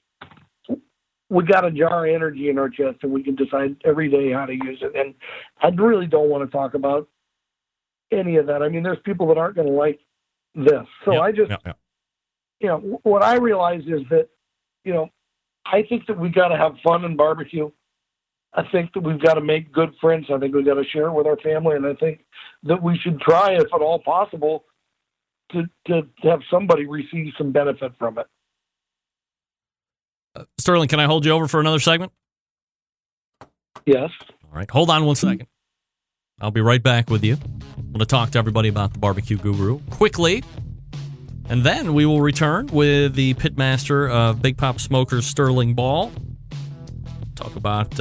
S12: we got a jar of energy in our chest and we can decide every day how to use it. And I really don't want to talk about any of that. I mean, there's people that aren't going to like this. So what I realize is that, I think that we got to have fun and barbecue. I think that we've got to make good friends. I think we've got to share it with our family. And I think that we should try, if at all possible, to have somebody receive some benefit from it.
S4: Sterling, can I hold you over for another segment?
S12: Yes.
S4: All right. Hold on one second. I'll be right back with you. I'm going to talk to everybody about the Barbecue Guru quickly. And then we will return with the pitmaster of Big Pop Smokers, Sterling Ball. Talk about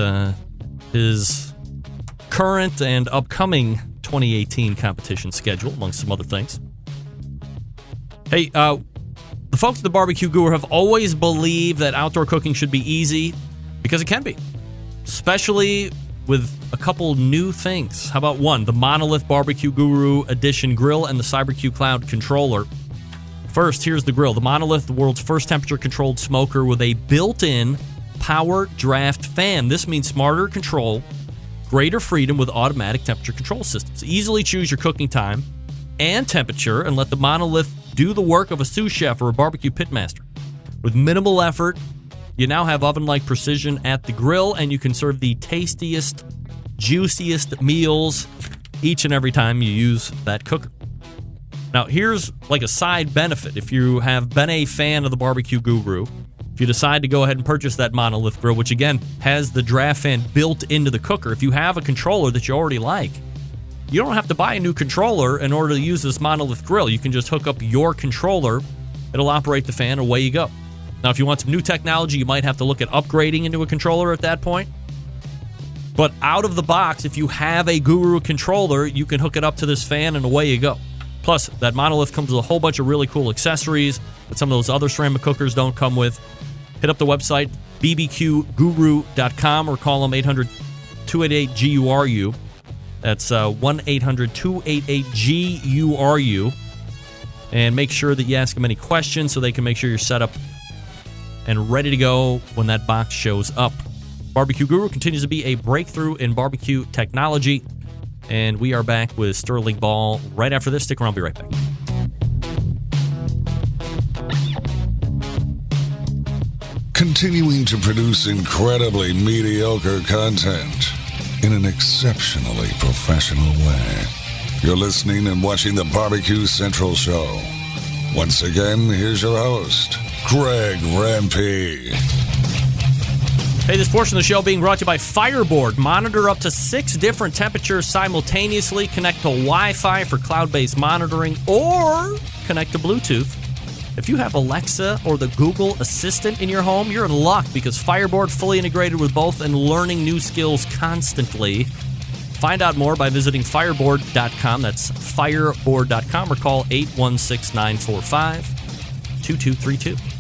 S4: his current and upcoming 2018 competition schedule, amongst some other things. Hey, the folks at the Barbecue Guru have always believed that outdoor cooking should be easy, because it can be, especially with a couple new things. How about one, the Monolith Barbecue Guru Edition Grill and the CyberQ Cloud Controller. First, here's the grill. The Monolith, the world's first temperature-controlled smoker with a built-in power draft fan. This means smarter control, greater freedom with automatic temperature control systems. Easily choose your cooking time and temperature and let the Monolith do the work of a sous chef or a barbecue pitmaster. With minimal effort, you now have oven-like precision at the grill, and you can serve the tastiest, juiciest meals each and every time you use that cooker. Now, here's like a side benefit. If you have been a fan of the Barbecue Guru, if you decide to go ahead and purchase that Monolith grill, which again has the draft fan built into the cooker, if you have a controller that you already like, you don't have to buy a new controller in order to use this Monolith grill. You can just hook up your controller. It'll operate the fan, away you go. Now, if you want some new technology, you might have to look at upgrading into a controller at that point. But out of the box, if you have a Guru controller, you can hook it up to this fan and away you go. Plus, that Monolith comes with a whole bunch of really cool accessories that some of those other ceramic cookers don't come with. Hit up the website, bbqguru.com, or call them 800-288-GURU. That's 1-800-288-GURU. And make sure that you ask them any questions so they can make sure you're set up and ready to go when that box shows up. Barbecue Guru continues to be a breakthrough in barbecue technology. And we are back with Sterling Ball right after this. Stick around, I'll be right back.
S5: Continuing to produce incredibly mediocre content in an exceptionally professional way. You're listening and watching the Barbecue Central Show. Once again, here's your host, Greg Rempe.
S4: Hey, this portion of the show being brought to you by Fireboard. Monitor up to 6 different temperatures simultaneously. Connect to Wi-Fi for cloud-based monitoring, or connect to Bluetooth. If you have Alexa or the Google Assistant in your home, you're in luck, because Fireboard fully integrated with both and learning new skills constantly. Find out more by visiting fireboard.com. That's fireboard.com, or call 816-945-2232.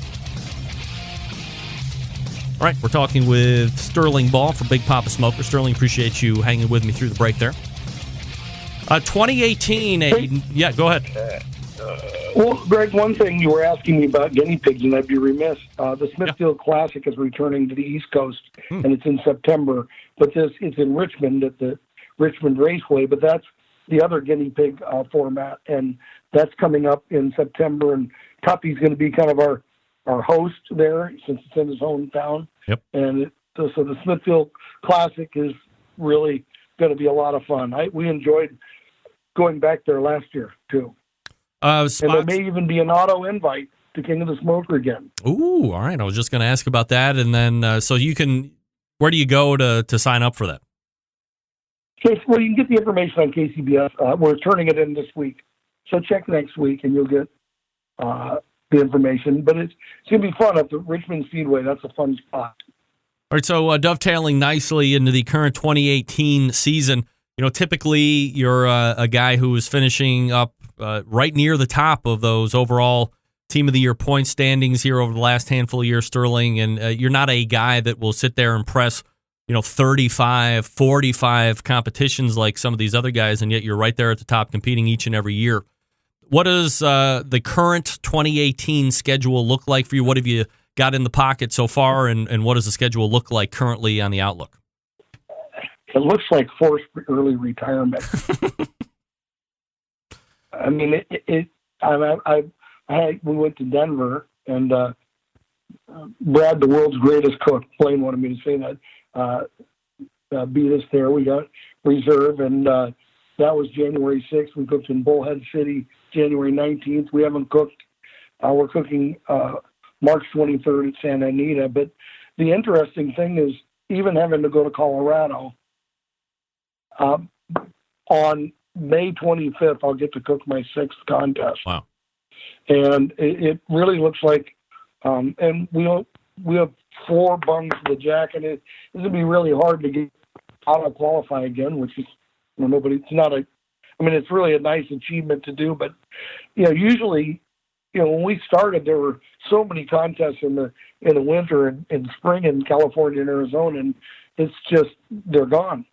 S4: All right, we're talking with Sterling Ball from Big Poppa Smoker. Sterling, appreciate you hanging with me through the break there. 2018, yeah, go ahead.
S12: Well, Greg, one thing you were asking me about guinea pigs, and I'd be remiss. The Smithfield Classic is returning to the East Coast, and it's in September. But it's in Richmond at the Richmond Raceway, but that's the other guinea pig format, and that's coming up in September. And Tuppy's going to be kind of our host there, since it's in his hometown.
S4: Yep.
S12: And so the Smithfield Classic is really going to be a lot of fun. We enjoyed going back there last year, too. And there may even be an auto invite to King of the Smoker again.
S4: Ooh, all right. I was just going to ask about that. And then, so you can, where do you go to sign up for that?
S12: Well, you can get the information on KCBS. We're turning it in this week. So check next week and you'll get the information. But it's going to be fun at the Richmond Speedway. That's a fun spot.
S4: All right, so dovetailing nicely into the current 2018 season, you know, typically you're a guy who is finishing up right near the top of those overall Team of the Year point standings here over the last handful of years, Sterling, and you're not a guy that will sit there and press, 35, 45 competitions like some of these other guys, and yet you're right there at the top competing each and every year. What does the current 2018 schedule look like for you? What have you got in the pocket so far, and what does the schedule look like currently on the outlook?
S12: It looks like forced early retirement. I mean, we went to Denver, and Brad, the world's greatest cook, Blaine wanted me to say that, beat us there. We got reserve, and that was January 6th. We cooked in Bullhead City January 19th. We haven't cooked. We're cooking March 23rd at Santa Anita. But the interesting thing is, even having to go to Colorado, on May 25th, I'll get to cook my 6th contest.
S4: Wow. And
S12: it really looks like, and we have 4 bungs to the jack, and it's going to be really hard to get auto qualify again, which is, but it's not it's really a nice achievement to do, but, usually, when we started, there were so many contests in the winter and spring in California and Arizona, and it's just, they're gone.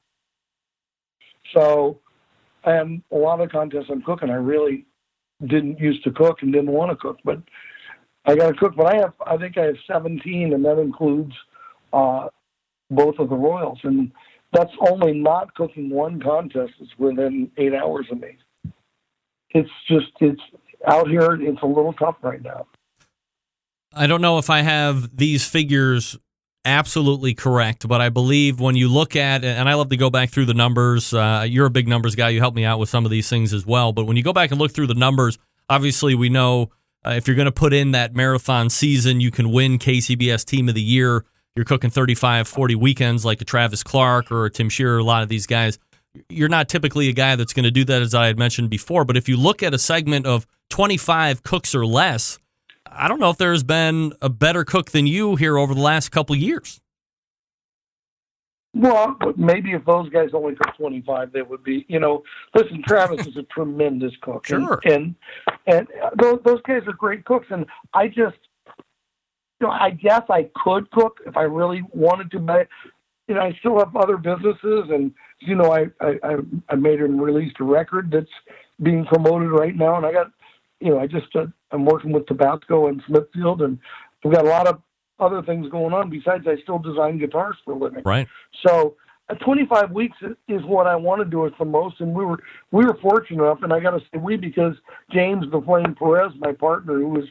S12: So, and a lot of contests I'm cooking, I really didn't used to cook and didn't want to cook, but I got to cook. But I think I have 17, and that includes both of the Royals, and that's only not cooking one contest. It's within 8 hours of me. It's out here. It's a little tough right now.
S4: I don't know if I have these figures absolutely correct, but I believe when you look at, and I love to go back through the numbers, you're a big numbers guy, you help me out with some of these things as well, but when you go back and look through the numbers, obviously we know if you're going to put in that marathon season, you can win KCBS Team of the Year. You're cooking 35, 40 weekends like a Travis Clark or a Tim Shearer, a lot of these guys. You're not typically a guy that's going to do that, as I had mentioned before, but if you look at a segment of 25 cooks or less, I don't know if there's been a better cook than you here over the last couple of years.
S12: Well, maybe if those guys only cook 25, they would be, listen, Travis is a tremendous cook.
S4: Sure.
S12: And those guys are great cooks. And I just, I guess I could cook if I really wanted to, but, I still have other businesses. And, I made and released a record that's being promoted right now. And I got, I'm working with Tabasco and Smithfield, and we've got a lot of other things going on besides I still design guitars for a living.
S4: Right.
S12: So 25 weeks is what I want to do it the most, and we were fortunate enough, and I got to say we because James the Flame Perez, my partner, who was,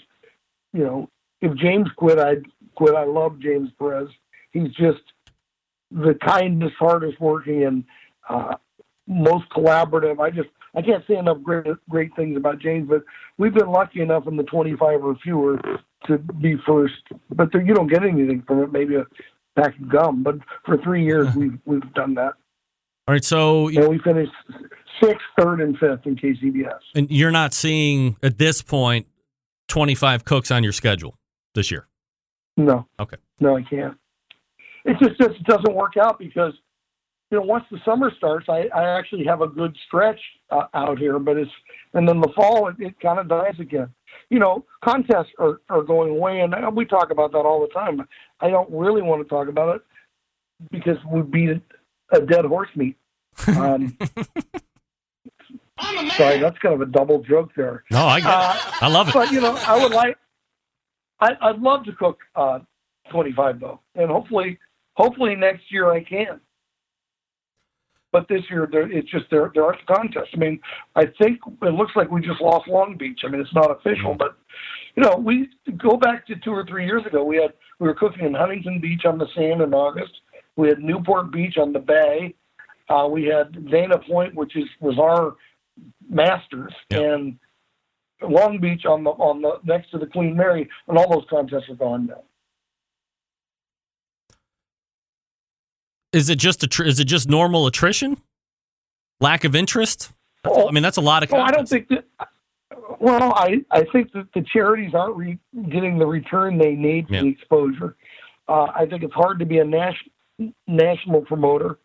S12: if James quit, I'd quit. I love James Perez. He's just the kindest, hardest working, and most collaborative. I can't say enough great things about James, but we've been lucky enough in the 25 or fewer to be first. But you don't get anything from it, maybe a pack of gum. But for 3 years, we've done that.
S4: All right, so
S12: we finished 6th, 3rd, and 5th in KCBS.
S4: And you're not seeing at this point 25 cooks on your schedule this year?
S12: No.
S4: Okay.
S12: No, I can't. It just doesn't work out because. Once the summer starts, I actually have a good stretch out here, and then the fall, it kind of dies again. Contests are going away, and we talk about that all the time. I don't really want to talk about it because we'd beat a dead horse meat. Sorry, that's kind of a double joke there.
S4: No, I get it. I love it.
S12: But, I'd love to cook 25, though, and hopefully next year I can. But this year, there aren't contests. I mean, I think it looks like we just lost Long Beach. I mean, it's not official, but we go back to 2 or 3 years ago. We were cooking in Huntington Beach on the sand in August. We had Newport Beach on the bay. We had Dana Point, which was our Masters, and Long Beach on the next to the Queen Mary, and all those contests are gone now.
S4: Is it just normal attrition? Lack of interest? I mean, that's a lot of contests.
S12: I don't think that. Well, I think that the charities aren't getting the return they need for the exposure. I think it's hard to be a national promoter.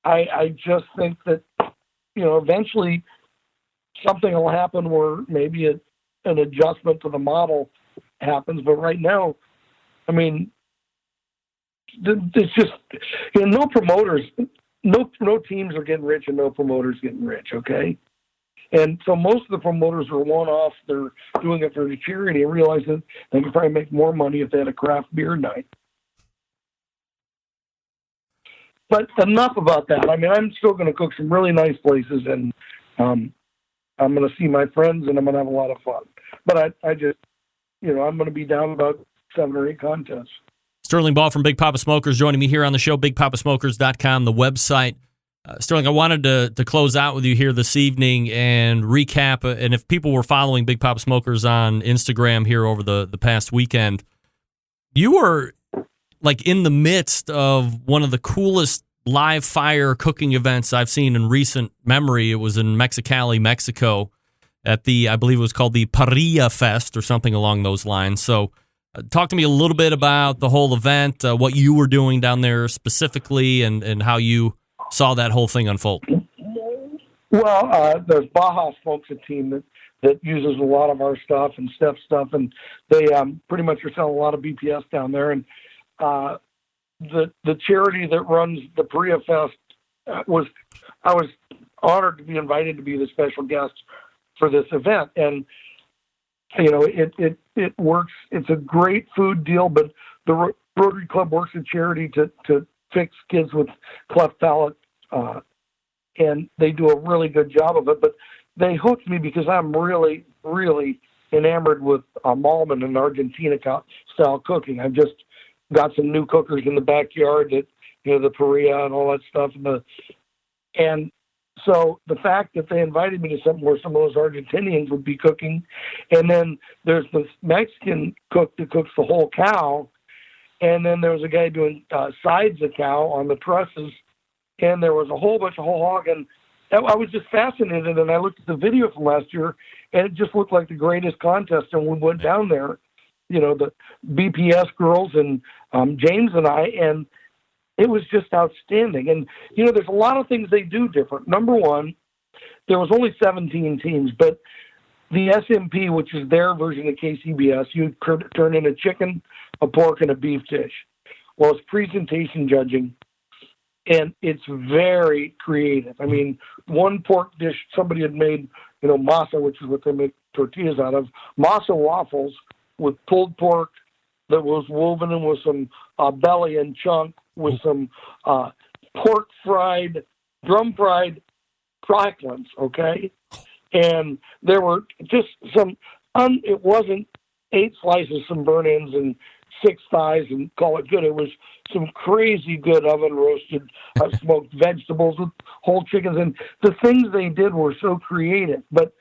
S12: I just think that eventually something will happen where maybe an adjustment to the model happens. But right now, I mean. It's just no promoters, no teams are getting rich, and no promoters getting rich. Okay, and so most of the promoters are one-off. They're doing it for the charity and realize that they could probably make more money if they had a craft beer night. But enough about that. I mean, I'm still going to cook some really nice places, and I'm going to see my friends, and I'm going to have a lot of fun. But I just, I'm going to be down about 7 or 8 contests.
S4: Sterling Ball from Big Poppa Smokers joining me here on the show, BigPoppaSmokers.com, the website. Sterling, I wanted to close out with you here this evening and recap, and if people were following Big Poppa Smokers on Instagram here over the past weekend, you were like in the midst of one of the coolest live fire cooking events I've seen in recent memory. It was in Mexicali, Mexico, at I believe it was called the Parrilla Fest or something along those lines. So talk to me a little bit about the whole event, what you were doing down there specifically, and how you saw that whole thing unfold.
S12: Well, there's Baja Smokes, a team that uses a lot of our stuff and Steph's stuff, and they pretty much are selling a lot of BPS down there. And the charity that runs the Parrilla Fest I was honored to be invited to be the special guest for this event. And it works. It's a great food deal, but the Rotary Club works a charity to fix kids with cleft palate, and they do a really good job of it. But they hooked me because I'm really, really enamored with Malman and Argentina style cooking. I've just got some new cookers in the backyard that, the Paria and all that stuff. And so the fact that they invited me to something where some of those Argentinians would be cooking, and then there's the Mexican cook that cooks the whole cow, and then there was a guy doing sides of cow on the trusses, and there was a whole bunch of whole hog, and I was just fascinated, and I looked at the video from last year, and it just looked like the greatest contest, and we went down there, the BPS girls and James and I, and it was just outstanding. And, there's a lot of things they do different. Number one, there was only 17 teams, but the SMP, which is their version of KCBS, you turn in a chicken, a pork, and a beef dish. Well, it's presentation judging, and it's very creative. I mean, one pork dish, somebody had made, masa, which is what they make tortillas out of, masa waffles with pulled pork that was woven in with some belly and chunk, with some pork fried, drum fried cracklings, okay? And there were just some, it wasn't 8 slices, some burn-ins and 6 thighs and call it good. It was some crazy good oven roasted smoked vegetables with whole chickens. And the things they did were so creative. But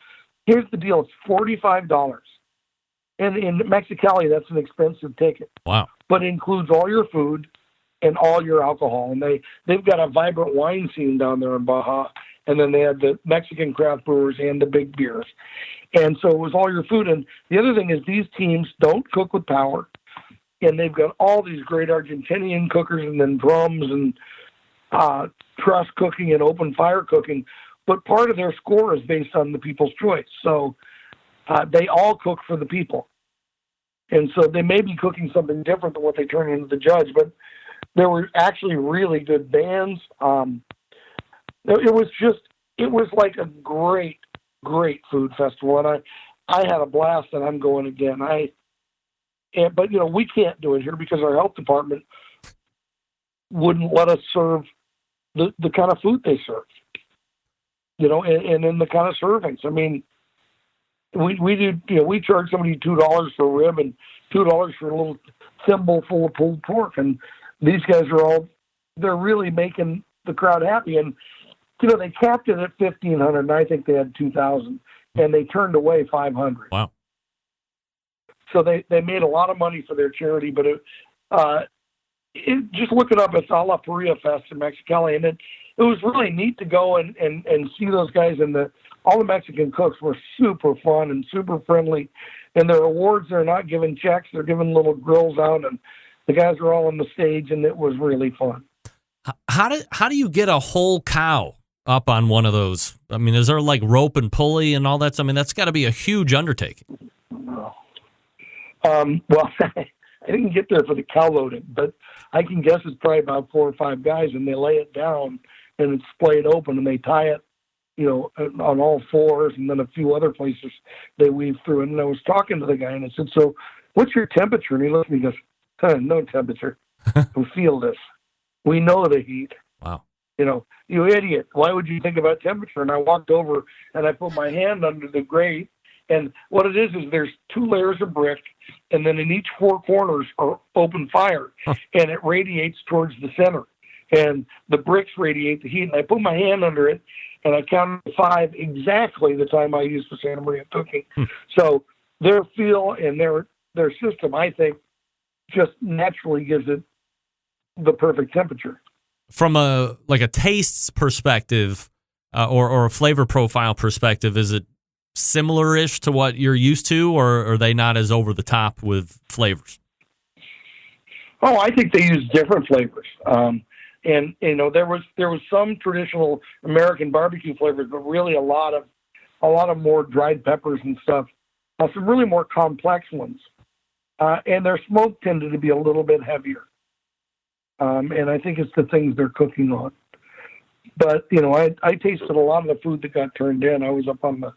S12: here's the deal. It's $45. And in Mexicali, that's an expensive ticket.
S4: Wow.
S12: But it includes all your food and all your alcohol. And they've got a vibrant wine scene down there in Baja. And then they had the Mexican craft brewers and the big beers. And so it was all your food. And the other thing is these teams don't cook with power. And they've got all these great Argentinian cookers and then drums and truss cooking and open fire cooking. But part of their score is based on the people's choice. So they all cook for the people. And so they may be cooking something different than what they turn into the judge. But there were actually really good bands. It was like a great, great food festival. And I had a blast, and I'm going again. But we can't do it here because our health department wouldn't let us serve the kind of food they serve, and in the kind of servings. I mean, we charge somebody $2 for a rib and $2 for a little thimble full of pulled pork. And these guys they're really making the crowd happy. And, they capped it at 1,500, and I think they had 2,000, and they turned away 500.
S4: Wow.
S12: So they made a lot of money for their charity, but just look it up. It's a la Paria Fest in Mexicali, and it was really neat to go and see those guys. And all the Mexican cooks were super fun and super friendly. And their awards, they're not giving checks; they're giving little grills out, and the guys are all on the stage, and it was really fun.
S4: How do you get a whole cow up on one of those? I mean, is there like rope and pulley and all that? I mean, that's got to be a huge undertaking.
S12: Well, I didn't get there for the cow loading, but I can guess it's probably about 4 or 5 guys, and they lay it down and it's splayed open, and they tie it, on all fours, and then a few other places they weave through. And I was talking to the guy, and I said, "So, what's your temperature?" And he looked at me and goes, "No temperature. We feel this. We know the heat."
S4: Wow.
S12: You idiot. Why would you think about temperature? And I walked over and I put my hand under the grate. And what it is there's 2 layers of brick, and then in each 4 corners are open fire, and it radiates towards the center. And the bricks radiate the heat. And I put my hand under it, and I counted 5 exactly the time I used for Santa Maria cooking. So their feel and their system, I think, just naturally gives it the perfect temperature.
S4: From a taste perspective or a flavor profile perspective, is it similar-ish to what you're used to, or are they not as over the top with flavors?
S12: Oh, I think they use different flavors. And there was some traditional American barbecue flavors, but really a lot of more dried peppers and stuff. Some really more complex ones. And their smoke tended to be a little bit heavier. And I think it's the things they're cooking on. But, I tasted a lot of the food that got turned in. I was up on the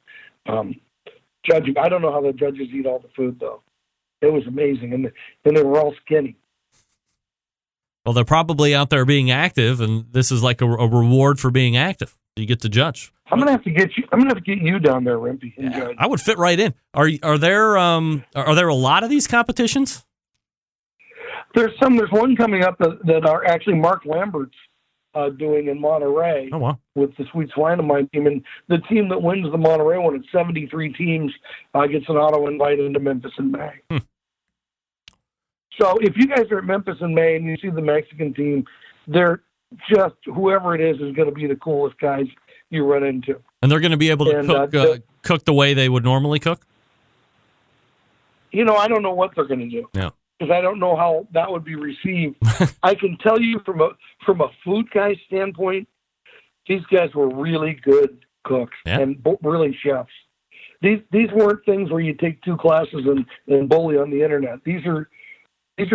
S12: judging. I don't know how the judges eat all the food, though. It was amazing, and they were all skinny.
S4: Well, they're probably out there being active, and this is like a reward for being active. You get to judge.
S12: I'm gonna have to get you. I'm gonna have to get you down there, Rimpy.
S4: Yeah, I would fit right in. Are there a lot of these competitions?
S12: There's one coming up that are actually Mark Lambert's doing in Monterey.
S4: Oh, wow.
S12: With the Sweet Swine of Mine team, and the team that wins the Monterey one, it's 73 teams, gets an auto invite into Memphis in May. So if you guys are at Memphis in May and you see the Mexican team, they're just, whoever it is going to be the coolest guys you run into.
S4: And they're going to be able to cook the way they would normally cook?
S12: I don't know what they're going to do.
S4: Yeah.
S12: Because I don't know how that would be received. I can tell you from a food guy standpoint, these guys were really good cooks and really chefs. These weren't things where you take 2 classes and bully on the internet. These are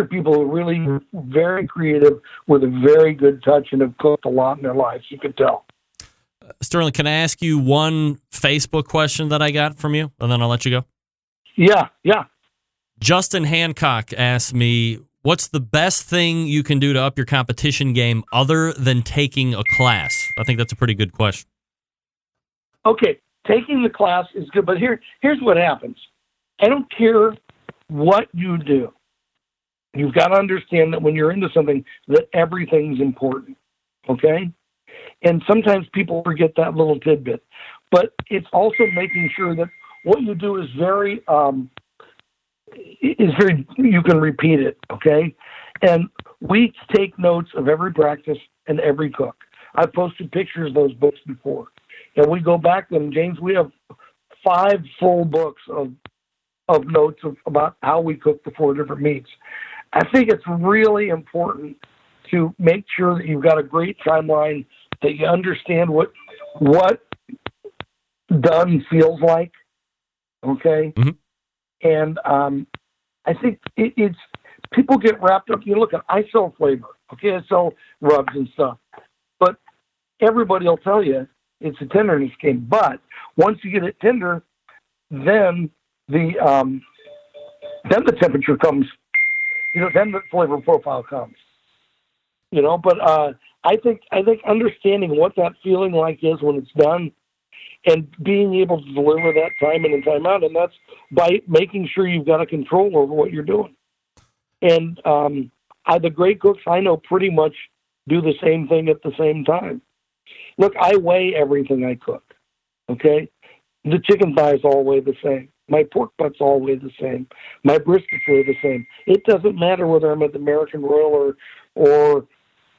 S12: people who are really very creative with a very good touch and have cooked a lot in their lives. You could tell.
S4: Sterling, can I ask you one Facebook question that I got from you, and then I'll let you go?
S12: Yeah.
S4: Justin Hancock asked me, what's the best thing you can do to up your competition game other than taking a class? I think that's a pretty good question.
S12: Okay, taking the class is good, but here's what happens. I don't care what you do. You've got to understand that when you're into something, that everything's important, okay? And sometimes people forget that little tidbit. But it's also making sure that what you do is very, you can repeat it, okay? And we take notes of every practice and every cook. I've posted pictures of those books before. And we go back to them. James, we have 5 full books of notes about how we cook the 4 different meats. I think it's really important to make sure that you've got a great timeline, that you understand what done feels like, okay?
S4: Mm-hmm.
S12: And I think it's people get wrapped up. You look at, I sell flavor, okay? I sell rubs and stuff, but everybody will tell you it's a tenderness game. But once you get it tender, then the temperature comes. Then the flavor profile comes. But I think understanding what that feeling like is when it's done, and being able to deliver that time in and time out, and that's by making sure you've got a control over what you're doing. And the great cooks I know pretty much do the same thing at the same time. Look, I weigh everything I cook, okay? The chicken thighs all weigh the same. My pork butts all weigh the same. My briskets weigh the same. It doesn't matter whether I'm at the American Royal or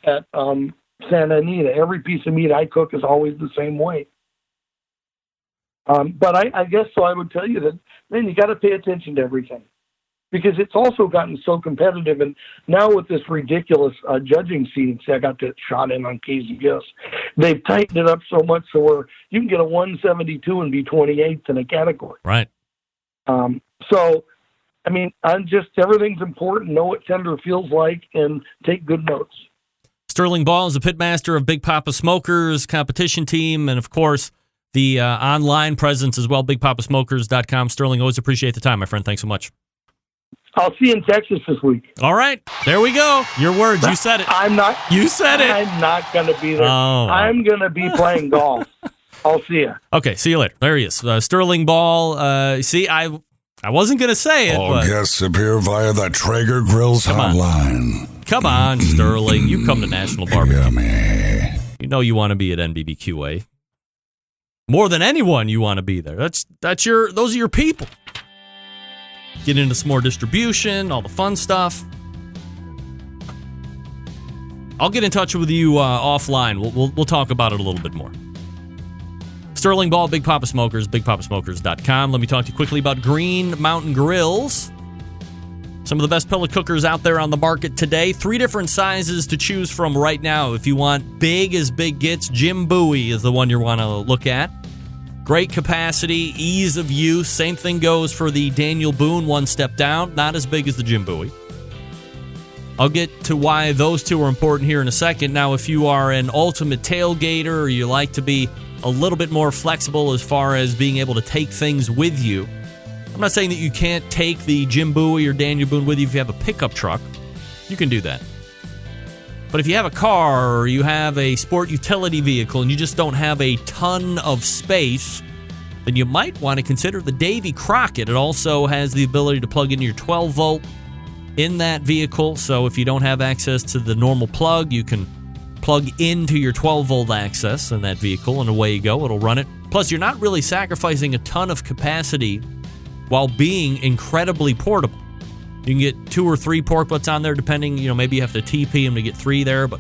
S12: at Santa Anita. Every piece of meat I cook is always the same weight. But I guess so. I would tell you that then you got to pay attention to everything, because it's also gotten so competitive. And now with this ridiculous judging seating, I got that shot in on KZS. They've tightened it up so much so where you can get a 172 and be 28th in a category.
S4: Right.
S12: So, I mean, everything's important. Know what tender feels like and take good notes.
S4: Sterling Ball is the pitmaster of Big Poppa Smokers competition team, and of course, the online presence as well, bigpoppasmokers.com. Sterling, always appreciate the time, my friend. Thanks so much.
S12: I'll see you in Texas this week.
S4: All right. There we go. Your words. You said it. You said it.
S12: I'm not going to be there.
S4: Oh.
S12: I'm going to be playing golf. I'll see you.
S4: Okay. See you later. There he is. Sterling Ball. See, I wasn't going to say it.
S5: All guests appear via the Traeger Grills hotline.
S4: Come on, Sterling. You come to National Barbecue.
S5: Yummy.
S4: You know you want to be at NBBQA. More than anyone, you want to be there. Those are your people. Get into some more distribution, all the fun stuff. I'll get in touch with you offline. We'll talk about it a little bit more. Sterling Ball, Big Poppa Smokers, bigpoppasmokers.com. Let me talk to you quickly about Green Mountain Grills. Some of the best pellet cookers out there on the market today. 3 different sizes to choose from right now. If you want big as big gets, Jim Bowie is the one you want to look at. Great capacity, ease of use. Same thing goes for the Daniel Boone, one step down. Not as big as the Jim Bowie. I'll get to why those two are important here in a second. Now, if you are an ultimate tailgater or you like to be a little bit more flexible as far as being able to take things with you. I'm not saying that you can't take the Jim Bowie or Daniel Boone with you if you have a pickup truck. You can do that. But if you have a car or you have a sport utility vehicle and you just don't have a ton of space, then you might want to consider the Davy Crockett. It also has the ability to plug into your 12-volt in that vehicle. So if you don't have access to the normal plug, you can plug into your 12-volt access in that vehicle, and away you go. It'll run it. Plus, you're not really sacrificing a ton of capacity while being incredibly portable. You can get 2 or 3 pork butts on there, depending, maybe you have to TP them to get 3 there, but,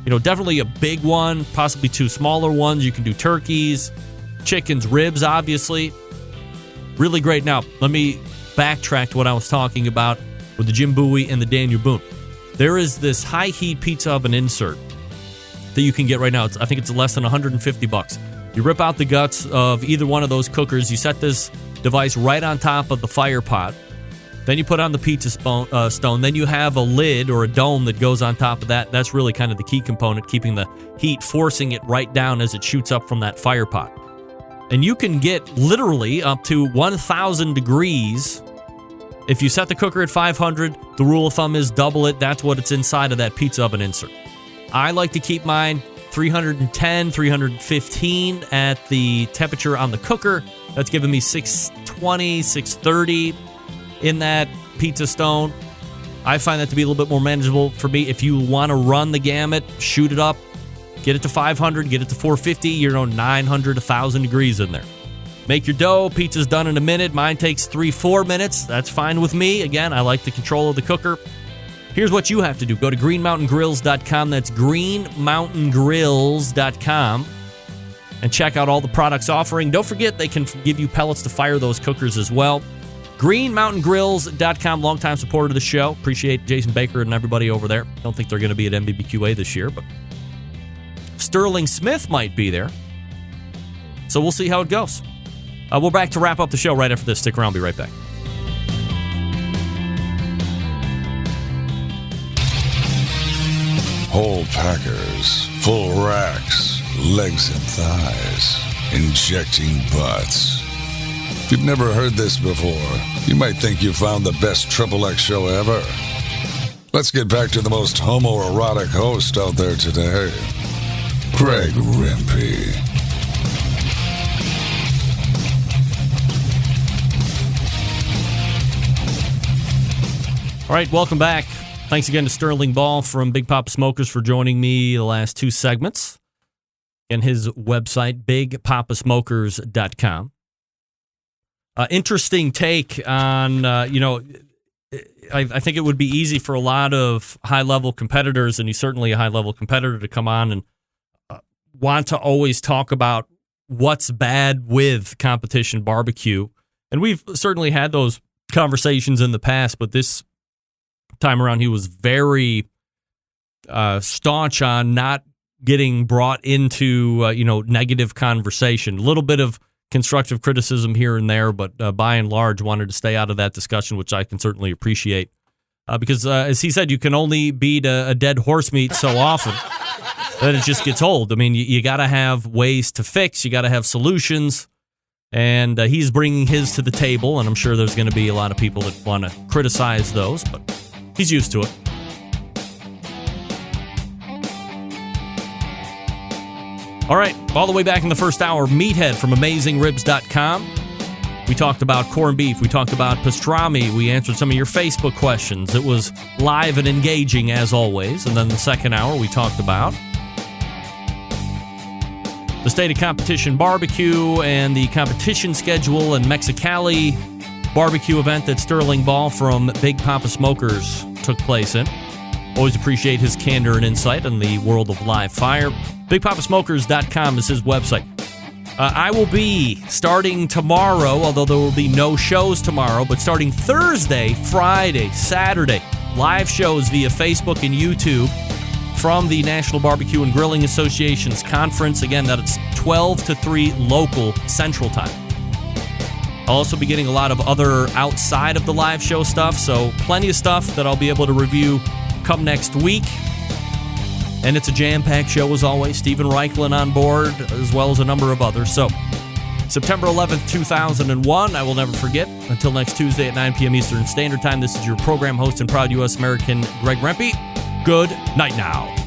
S4: definitely a big one, possibly 2 smaller ones. You can do turkeys, chickens, ribs, obviously. Really great. Now, let me backtrack to what I was talking about with the Jim Bowie and the Daniel Boone. There is this high-heat pizza oven insert that you can get right now. I think it's less than $150. You rip out the guts of either one of those cookers. You set this device right on top of the fire pot. Then you put on the pizza stone. Then you have a lid or a dome that goes on top of that. That's really kind of the key component, keeping the heat, forcing it right down as it shoots up from that fire pot. And you can get literally up to 1,000 degrees. If you set the cooker at 500, the rule of thumb is double it. That's what it's inside of that pizza oven insert. I like to keep mine 310, 315 at the temperature on the cooker. That's giving me 620, 630 in that pizza stone. I find that to be a little bit more manageable for me. If you want to run the gamut, shoot it up, get it to 500, get it to 450, 900, 1,000 degrees in there. Make your dough. Pizza's done in a minute. Mine takes 3-4 minutes. That's fine with me. Again, I like the control of the cooker. Here's what you have to do. Go to greenmountaingrills.com. That's greenmountaingrills.com. And check out all the products offering. Don't forget, they can give you pellets to fire those cookers as well. greenmountaingrills.com, longtime supporter of the show. Appreciate Jason Baker and everybody over there. Don't think they're going to be at MBBQA this year, but Sterling Smith might be there. So we'll see how it goes. We're back to wrap up the show right after this. Stick around. Be right back.
S5: Whole packers, full racks, legs and thighs, injecting butts. If you've never heard this before, you might think you found the best XXX show ever. Let's get back to the most homoerotic host out there today, Greg Rempe.
S4: All right, welcome back. Thanks again to Sterling Ball from Big Poppa Smokers for joining me the last 2 segments. And his website, bigpoppasmokers.com. Interesting take on, I think it would be easy for a lot of high-level competitors, and he's certainly a high-level competitor, to come on and want to always talk about what's bad with competition barbecue. And we've certainly had those conversations in the past, but this time around he was very staunch on not getting brought into negative conversation. A little bit of constructive criticism here and there, but by and large wanted to stay out of that discussion, which I can certainly appreciate. Because as he said, you can only beat a dead horse meat so often that it just gets old. I mean, you got to have ways to fix. You got to have solutions. And he's bringing his to the table, and I'm sure there's going to be a lot of people that want to criticize those, but he's used to it. All right, all the way back in the first hour, Meathead from AmazingRibs.com. We talked about corned beef. We talked about pastrami. We answered some of your Facebook questions. It was live and engaging, as always. And then the second hour, we talked about the state of competition barbecue and the competition schedule and Mexicali barbecue event that Sterling Ball from Big Poppa Smokers took place in. Always appreciate his candor and insight in the world of live fire. BigPoppaSmokers.com is his website. I will be starting tomorrow, although there will be no shows tomorrow, but starting Thursday, Friday, Saturday, live shows via Facebook and YouTube from the National Barbecue and Grilling Association's conference. Again, that's 12 to 3 local Central Time. I'll also be getting a lot of other outside of the live show stuff, so plenty of stuff that I'll be able to review come next week. And it's a jam-packed show as always. Stephen Reichlin on board, as well as a number of others. So, September 11th, 2001, I will never forget. Until next Tuesday at 9 p.m. Eastern Standard Time, this is your program host and proud U.S. American, Greg Rempe. Good night now.